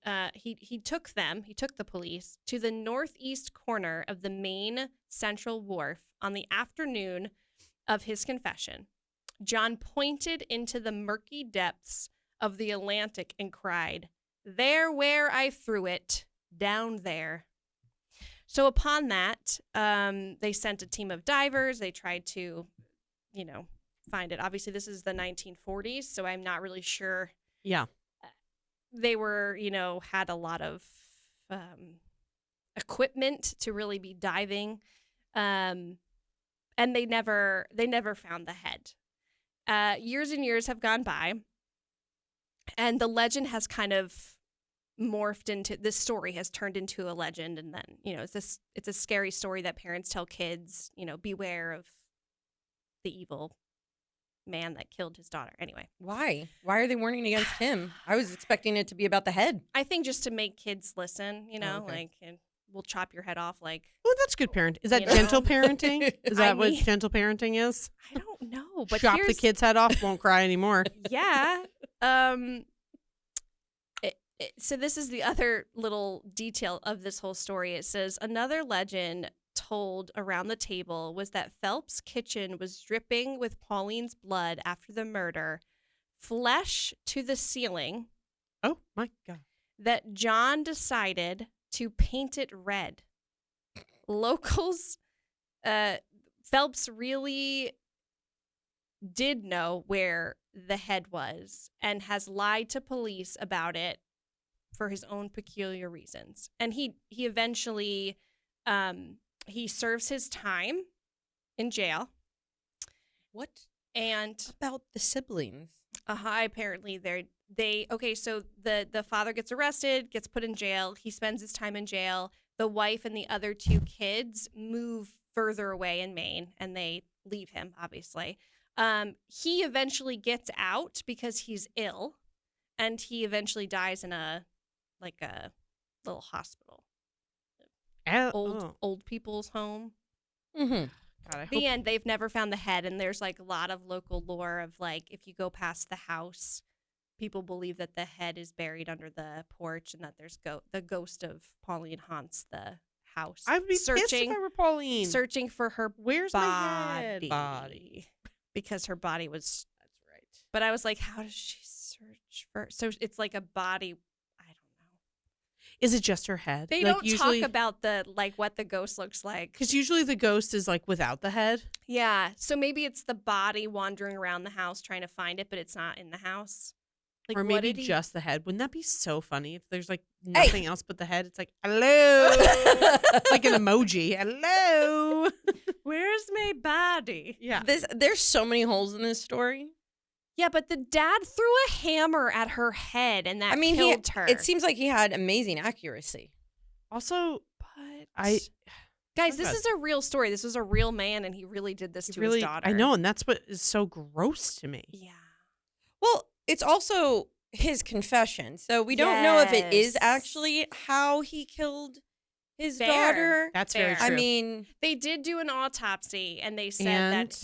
C: took the police to the northeast corner of the Maine Central Wharf on the afternoon of his confession. John pointed into the murky depths of the Atlantic and cried, "There where I threw it, down there." So upon that, they sent a team of divers. They tried to, find it. Obviously, this is the 1940s, so I'm not really sure.
A: Yeah.
C: They were, had a lot of equipment to really be diving. And they never found the head. Years and years have gone by, and the legend has kind of morphed into, this story has turned into a legend, and then it's a scary story that parents tell kids. Beware of the evil man that killed his daughter. Anyway,
B: Why are they warning against him? I was expecting it to be about the head.
C: I think just to make kids listen.
B: okay.
C: And we'll chop your head off. Like,
A: Well, that's good parenting. Is that
C: You know?
A: gentle parenting? Is that what
C: mean-
A: gentle parenting is?
C: I don't know, but
A: Chop the
C: here's-
A: kid's head off, won't cry anymore.
C: Yeah. So this is the other little detail of this whole story. It says another legend told around the table was that Phelps' kitchen was dripping with Pauline's blood after the murder, flesh to the ceiling,
A: Oh my God.
C: that John decided to paint it red. Locals, Phelps really did know where the head was and has lied to police about it for his own peculiar reasons. And he eventually, he serves his time in jail.
B: What
C: And
B: about the siblings?
C: apparently So the father gets arrested, gets put in jail. He spends his time in jail. The wife and the other 2 kids move further away in Maine, and they leave him, obviously. He eventually gets out because he's ill, and he eventually dies in a little hospital. Old people's home.
B: Mm-hmm.
A: God, I
C: The
A: hope
C: end, they've never found the head, and there's like a lot of local lore of like if you go past the house, people believe that the head is buried under the porch and that there's the ghost of Pauline haunts the house.
A: I would be pissed if I were Pauline.
C: Searching for her
A: Where's my head?
C: body. Because her body was.
A: That's right.
C: But I was like, how does she search for? So it's like a body. I don't know.
A: Is it just her head?
C: They
A: Like,
C: don't
A: usually,
C: talk about what the ghost looks like.
A: because usually the ghost is like without the head.
C: Yeah. So maybe it's the body wandering around the house trying to find it, but it's not in the house. Like,
A: Or
C: what
A: maybe
C: did he-
A: just the head. Wouldn't that be so funny if there's like nothing else but the head? It's like, hello. Like an emoji. Hello.
C: Where's my body?
A: Yeah.
B: There's so many holes in this story.
C: Yeah, but the dad threw a hammer at her head, and that
B: he
C: killed her.
B: It seems like he had amazing accuracy.
A: Also,
C: But guys, this
A: God.
C: is a real story. This was a real man, and he really did this to his daughter.
A: I know, and that's what is so gross to me.
C: Yeah.
B: Well, it's also his confession, so we don't know if it is
C: Yes.
B: actually how he killed his
C: Fair.
B: daughter.
A: That's very
C: Fair.
A: true.
B: I mean,
C: They did do an autopsy, and they said
A: And-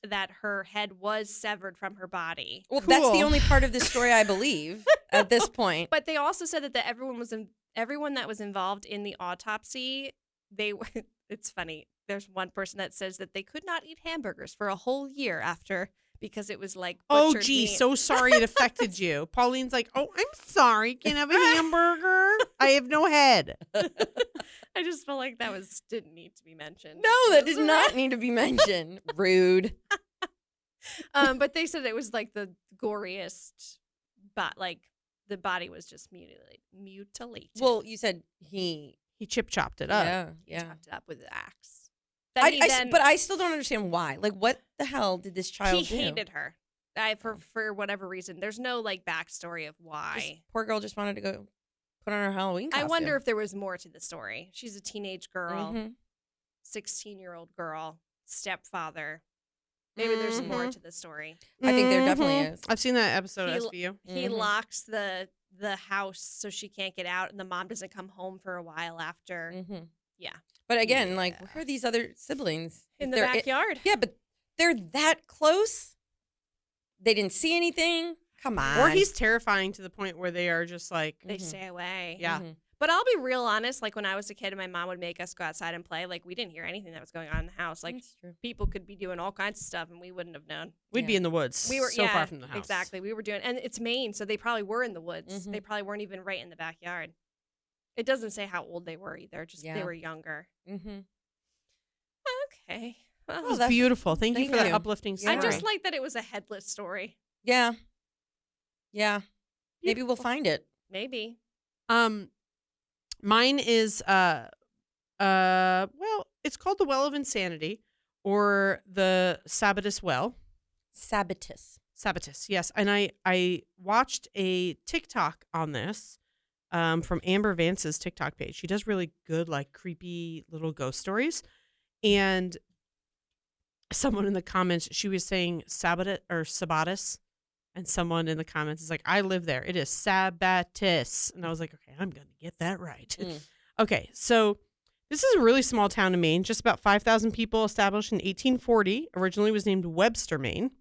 C: that her head was severed from her body.
B: well, that's the
A: Cool.
B: only part of the story I believe at this point.
C: But they also said that everyone that was involved in the autopsy, it's funny. There's one person that says that they could not eat hamburgers for a whole year after because it was like
A: Oh,
C: butchered
A: gee,
C: meat.
A: so sorry it affected you. Pauline's like, oh, I'm sorry. Can I have a hamburger? I have no head.
C: I just felt like that didn't need to be mentioned.
B: No, that did not need to be mentioned. Rude.
C: But they said it was like the goriest, but like the body was just mutilated.
B: Well, you said he.
A: He chop-chopped it up.
B: Yeah,
C: He
B: yeah.
C: chopped it up with an axe. Then
B: But I still don't understand why. Like, what the hell did this child
C: he
B: do?
C: hated her. For whatever reason. There's no like backstory of why.
B: This poor girl just wanted to go put on her Halloween
C: I
B: costume.
C: wonder if there was more to the story. She's a teenage girl,
B: Mhm.
C: 16-year-old girl, stepfather. Maybe there's more
B: Mhm.
C: to the story.
B: I think there definitely
A: Mhm.
B: is.
A: I've seen that episode of
C: He-
A: SVU.
C: He
B: Mhm.
C: locks the house so she can't get out, and the mom doesn't come home for a while after.
B: Mhm.
C: Yeah.
B: But again, like,
A: Yeah.
B: where are these other siblings?
C: In
B: If
C: the
B: they're
C: backyard.
B: yeah, but they're that close. They didn't see anything. Come on.
A: Or he's terrifying to the point where they are just like,
C: They
B: Mhm.
C: stay away.
A: yeah.
B: Mhm.
C: But I'll be real honest. Like when I was a kid and my mom would make us go outside and play, like we didn't hear anything that was going on in the house. Like
B: That's true.
C: people could be doing all kinds of stuff and we wouldn't have known.
A: We'd be
B: Yeah.
A: in the woods.
C: We were
A: so far from the house.
C: Exactly. We were doing, and it's Maine, so they probably were in the woods.
B: Mhm.
C: They probably weren't even right in the backyard. It doesn't say how old they were either. Just they
B: Yeah.
C: were younger.
B: Mhm.
C: Okay.
A: That
C: Well,
A: was
B: that's-
A: beautiful. Thank you
B: thank
A: for that
B: you.
A: uplifting story.
C: I just like that it was a headless story.
B: Yeah. Yeah. Maybe we'll find it.
C: Maybe.
A: Mine is well, it's called the Well of Insanity or the Sabatus Well. Sabatus, yes. And I watched a TikTok on this from Amber Vance's TikTok page. She does really good, like creepy little ghost stories. And someone in the comments, she was saying Sabatus. And someone in the comments is like, I live there. It is Sabatis. And I was like, okay, I'm going to get that right.
B: Mm.
A: Okay, so this is a really small town in Maine, just about 5,000 people, established in 1840. Originally was named Webster, Maine.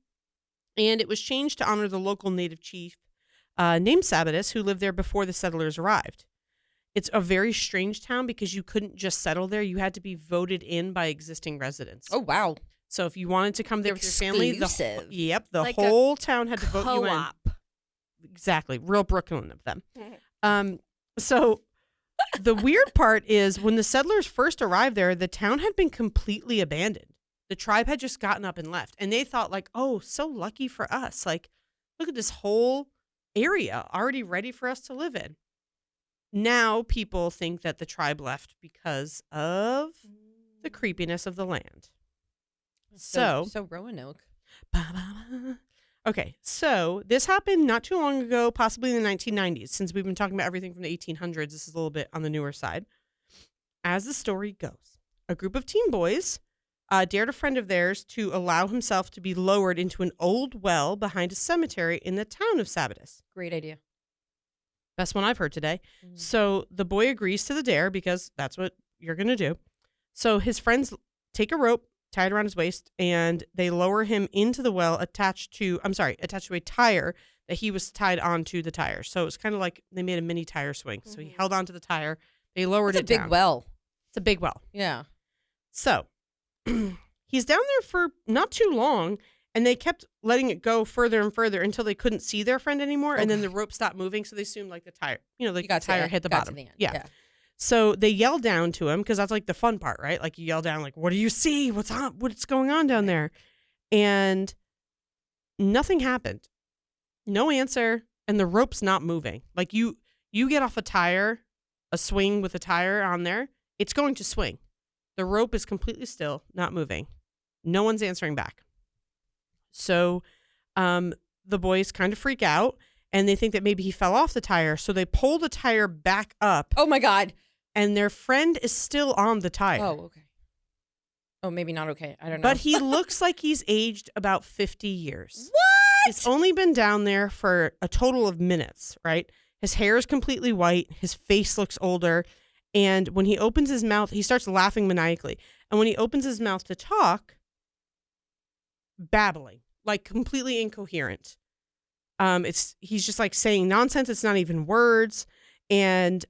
A: And it was changed to honor the local native chief named Sabatis, who lived there before the settlers arrived. It's a very strange town because you couldn't just settle there. You had to be voted in by existing residents.
B: Oh, wow.
A: So if you wanted to come there with your family,
B: Exclusive.
A: the
C: Like a
A: whole town had to vote you in.
C: Co-op.
A: Exactly. Real Brooklyn of them. So the weird part is when the settlers first arrived there, the town had been completely abandoned. The tribe had just gotten up and left. And they thought like, oh, so lucky for us. Like, look at this whole area already ready for us to live in. Now people think that the tribe left because of the creepiness of the land. So
B: Roanoke.
A: Okay, so this happened not too long ago, possibly in the 1990s. Since we've been talking about everything from the 1800s, this is a little bit on the newer side. As the story goes, a group of teen boys dared a friend of theirs to allow himself to be lowered into an old well behind a cemetery in the town of Sabatis.
B: Great idea.
A: Best one I've heard today. So the boy agrees to the dare because that's what you're going to do. So his friends take a rope, tie it around his waist, and they lower him into the well attached to a tire that he was tied onto the tire. So it's kind of like they made a mini tire swing. So he held onto the tire. They lowered it down.
B: It's a big well.
A: It's a big well.
B: Yeah.
A: So he's down there for not too long, and they kept letting it go further and further until they couldn't see their friend anymore. And then the rope stopped moving, so they assumed like the tire, the tire hit the bottom. Yeah. So they yelled down to him because that's like the fun part, right? Like you yell down, like, "What do you see? What's going on down there?" And nothing happened. No answer, and the rope's not moving. Like you get off a swing with a tire on there, it's going to swing. The rope is completely still, not moving. No one's answering back. So the boys kind of freak out, and they think that maybe he fell off the tire. So they pull the tire back up.
B: Oh, my God.
A: And their friend is still on the tire.
B: Oh, okay. Oh, maybe not okay. I don't know.
A: But he looks like he's aged about 50 years.
B: What?
A: He's only been down there for a total of minutes, right? His hair is completely white. His face looks older. And when he opens his mouth, he starts laughing maniacally. And when he opens his mouth to talk, babbling, like completely incoherent. He's just like saying nonsense. It's not even words. And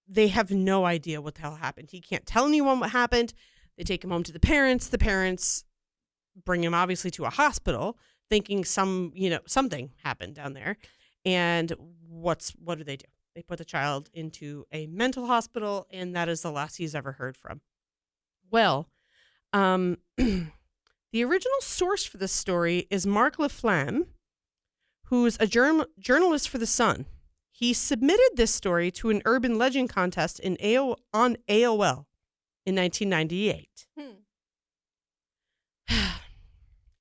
A: they have no idea what the hell happened. He can't tell anyone what happened. They take him home to the parents. The parents bring him obviously to a hospital, thinking something happened down there. And what do? They put the child into a mental hospital, and that is the last he's ever heard from. Well, the original source for this story is Mark LaFlamme, who's a journalist for The Sun. He submitted this story to an urban legend contest on AOL in 1998.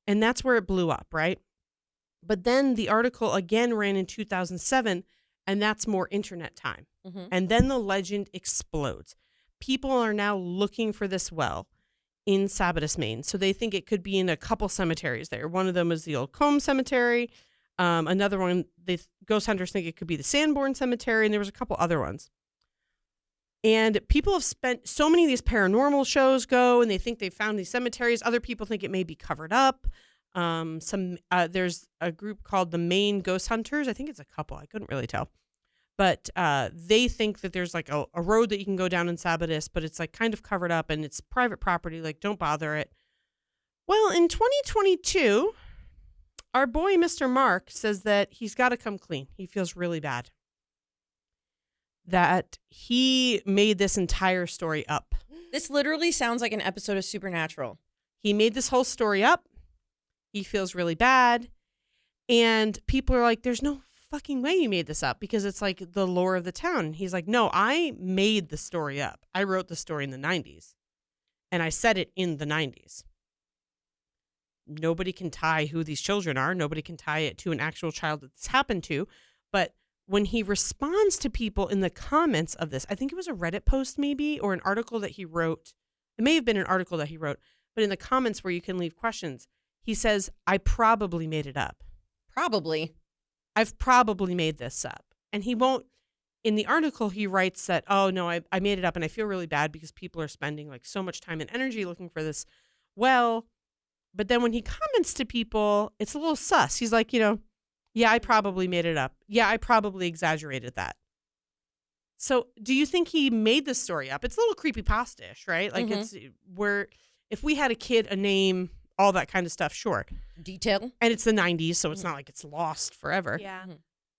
A: And that's where it blew up, right? But then the article again ran in 2007, and that's more internet time. Mm-hmm. And then the legend explodes. People are now looking for this well in Sabatis, Maine. So they think it could be in a couple cemeteries there. One of them is the Old Combe Cemetery. Another one, ghost hunters think it could be the Sanborn Cemetery, and there was a couple other ones. And people have spent so many of these paranormal shows go, and they think they found these cemeteries. Other people think it may be covered up. There's a group called the Maine Ghost Hunters. I think it's a couple. I couldn't really tell. But they think that there's like a road that you can go down in Sabatis, but it's like kind of covered up and it's private property. Like, don't bother it. Well, in 2022, our boy, Mr. Mark, says that he's got to come clean. He feels really bad. That he made this entire story up.
B: This literally sounds like an episode of Supernatural.
A: He made this whole story up. He feels really bad. And people are like, there's no fucking way you made this up because it's like the lore of the town. And he's like, no, I made the story up. I wrote the story in the 90s. And I said it in the 90s. Nobody can tie who these children are. Nobody can tie it to an actual child that this happened to. But when he responds to people in the comments of this, I think it was a Reddit post maybe, or an article that he wrote. It may have been an article that he wrote. But in the comments where you can leave questions, he says, I probably made it up.
B: Probably.
A: I've probably made this up. And he won't. In the article, he writes that, oh, no, I made it up and I feel really bad because people are spending like so much time and energy looking for this well. But then when he comments to people, it's a little sus. He's like, yeah, I probably made it up. Yeah, I probably exaggerated that. So do you think he made this story up? It's a little creepypasta-ish, right? Like it's where if we had a kid, a name, all that kind of stuff, sure.
B: Detail.
A: And it's the 90s, so it's not like it's lost forever.
C: Yeah.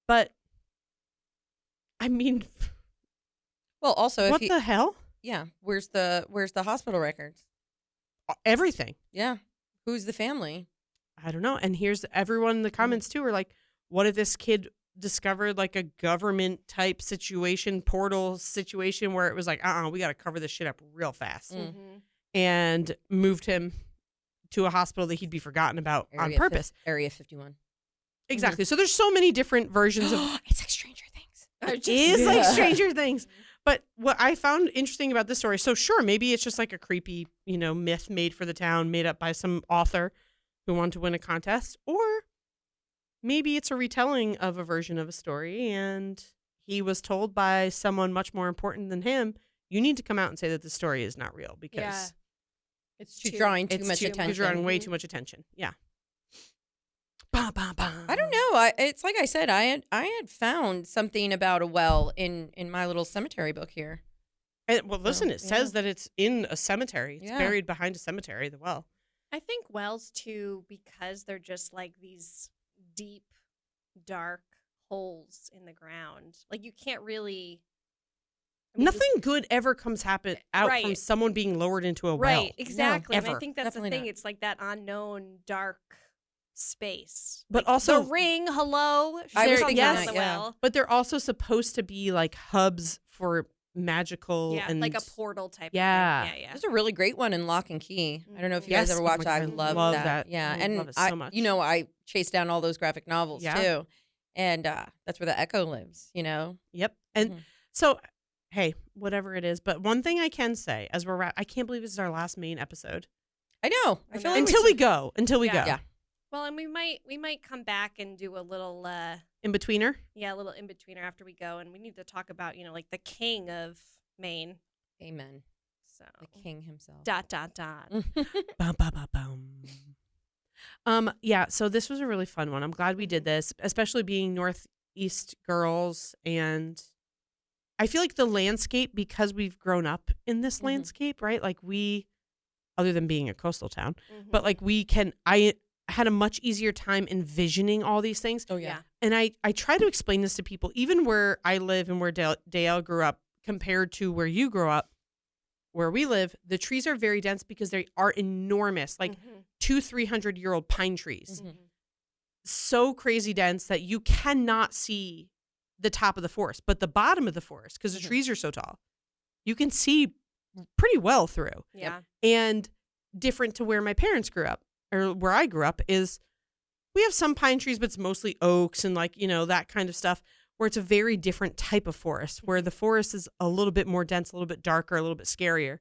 A: But, I mean...
B: Well, also,
A: what the hell?
B: Yeah. Where's the hospital records?
A: Everything.
B: Yeah. Who's the family?
A: I don't know. And here's everyone in the comments, too, are like, what if this kid discovered, like, a government-type situation, portal situation, where it was like, we got to cover this shit up real fast.
C: Mm-hmm.
A: And moved him to a hospital that he'd be forgotten about on
B: Area
A: purpose.
B: Area 51.
A: Exactly. So there's so many different versions of
B: It's like Stranger Things.
A: it is like Stranger Things. But what I found interesting about this story, so sure, maybe it's just like a creepy, myth made for the town, made up by some author who wanted to win a contest, or maybe it's a retelling of a version of a story and he was told by someone much more important than him, you need to come out and say that the story is not real because
B: It's drawing too
A: it's
B: much attention.
A: You're drawing way too much attention. Yeah. Bah, bah, bah.
B: I don't know. It's like I said, I had found something about a well in my little cemetery book here.
A: Well, listen, it says that it's in a cemetery. It's
B: Yeah.
A: buried behind a cemetery, the well.
C: I think wells too, because they're just like these deep, dark holes in the ground. Like you can't really.
A: Nothing good ever comes out from
C: Right.
A: someone being lowered into a well.
C: Right, exactly. And I
A: ever.
C: think that's
B: Definitely
C: the thing.
B: not.
C: It's like that unknown dark space.
A: But
C: Like,
A: also,
C: the ring. Hello,
B: I was
C: She's
B: thinking
C: on
B: that,
C: the
B: yeah.
C: well.
A: but they're also supposed to be like hubs for magical
C: Yeah,
A: and
C: like a portal type.
A: Yeah.
C: Of thing. Yeah.
B: There's a really great one in Lock and Key. I don't know if you
A: Yes.
B: guys ever
A: Oh my
B: watched it. I
A: God, I
B: love
A: love
B: that.
A: that.
B: Yeah,
A: I
B: and
A: love it so much.
B: I chased down all those graphic novels
A: Yeah.
B: too, and that's where the Echo lives.
A: Yep. And so, hey, whatever it is. But one thing I can say, as we're I can't believe this is our last Maine episode.
B: I know. I feel like
A: Until we go.
B: Yeah.
C: Well, and we might come back and do a little
A: In betweener.
C: a little in betweener after we go, and we need to talk about like the king of Maine.
B: Amen.
C: So
B: The king himself.
C: dot dot dot.
A: Bum, bum, bum, bum. Yeah, so this was a really fun one. I'm glad we did this, especially being Northeast girls. And I feel like the landscape, because we've grown up in this landscape, right? Like other than being a coastal town, but like I had a much easier time envisioning all these things.
B: Oh yeah.
A: And I try to explain this to people, even where I live and where Dayelle grew up compared to where you grew up. Where we live, the trees are very dense because they are enormous, like 200-300-year-old pine trees. So crazy dense that you cannot see the top of the forest, but the bottom of the forest, because the trees are so tall, you can see pretty well through.
C: Yeah.
A: And different to where my parents grew up, or where I grew up, is we have some pine trees, but it's mostly oaks and like, that kind of stuff, where it's a very different type of forest, where the forest is a little bit more dense, a little bit darker, a little bit scarier.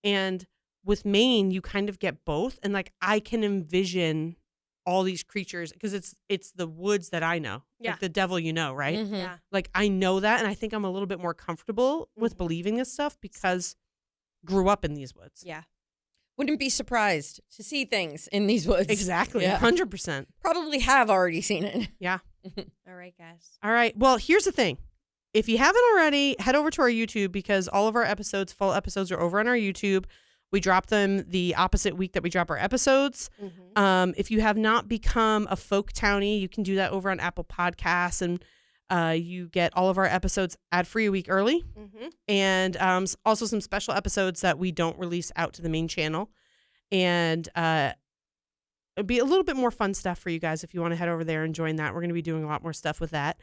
A: And with Maine, you kind of get both. And like, I can envision all these creatures because it's the woods that I know, like the devil, right?
C: Yeah.
A: Like I know that. And I think I'm a little bit more comfortable with believing this stuff because grew up in these woods.
C: Yeah.
B: Wouldn't be surprised to see things in these woods.
A: Exactly.
B: Yeah.
A: 100%.
B: Probably have already seen it.
A: Yeah.
C: All right, guys.
A: All right. Well, here's the thing. If you haven't already, head over to our YouTube because all of our full episodes are over on our YouTube. We drop them the opposite week that we drop our episodes. If you have not become a Folktownie, you can do that over on Apple Podcasts, and you get all of our episodes ad-free a week early. And also some special episodes that we don't release out to the main channel. And it'd be a little bit more fun stuff for you guys if you want to head over there and join that. We're going to be doing a lot more stuff with that.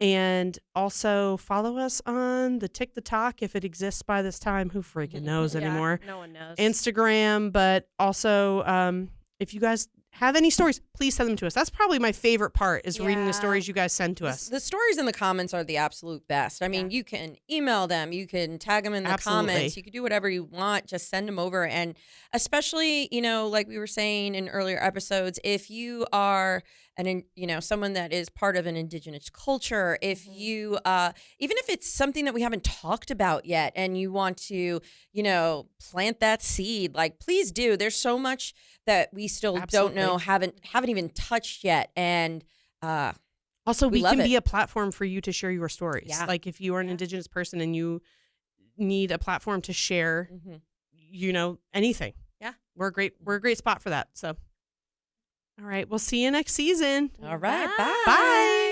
A: And also follow us on the TikTok if it exists by this time. Who freaking knows anymore?
C: No one knows.
A: Instagram, but also if you guys have any stories, please send them to us. That's probably my favorite part is reading the stories you guys send to us.
B: The stories in the comments are the absolute best. I mean, you can email them, you can tag them in the comments, you can do whatever you want. Just send them over. And especially, like we were saying in earlier episodes, if you are someone that is part of an indigenous culture, if you, even if it's something that we haven't talked about yet and you want to, plant that seed, like please do. There's so much that we still don't know, haven't even touched yet. And
A: also, we can
B: it.
A: be a platform for you to share your stories.
B: Yeah.
A: Like if you are an indigenous person and you need a platform to share, anything.
C: Yeah.
A: We're a great spot for that. So, all right. We'll see you next season.
B: All right.
C: Bye.
A: Bye.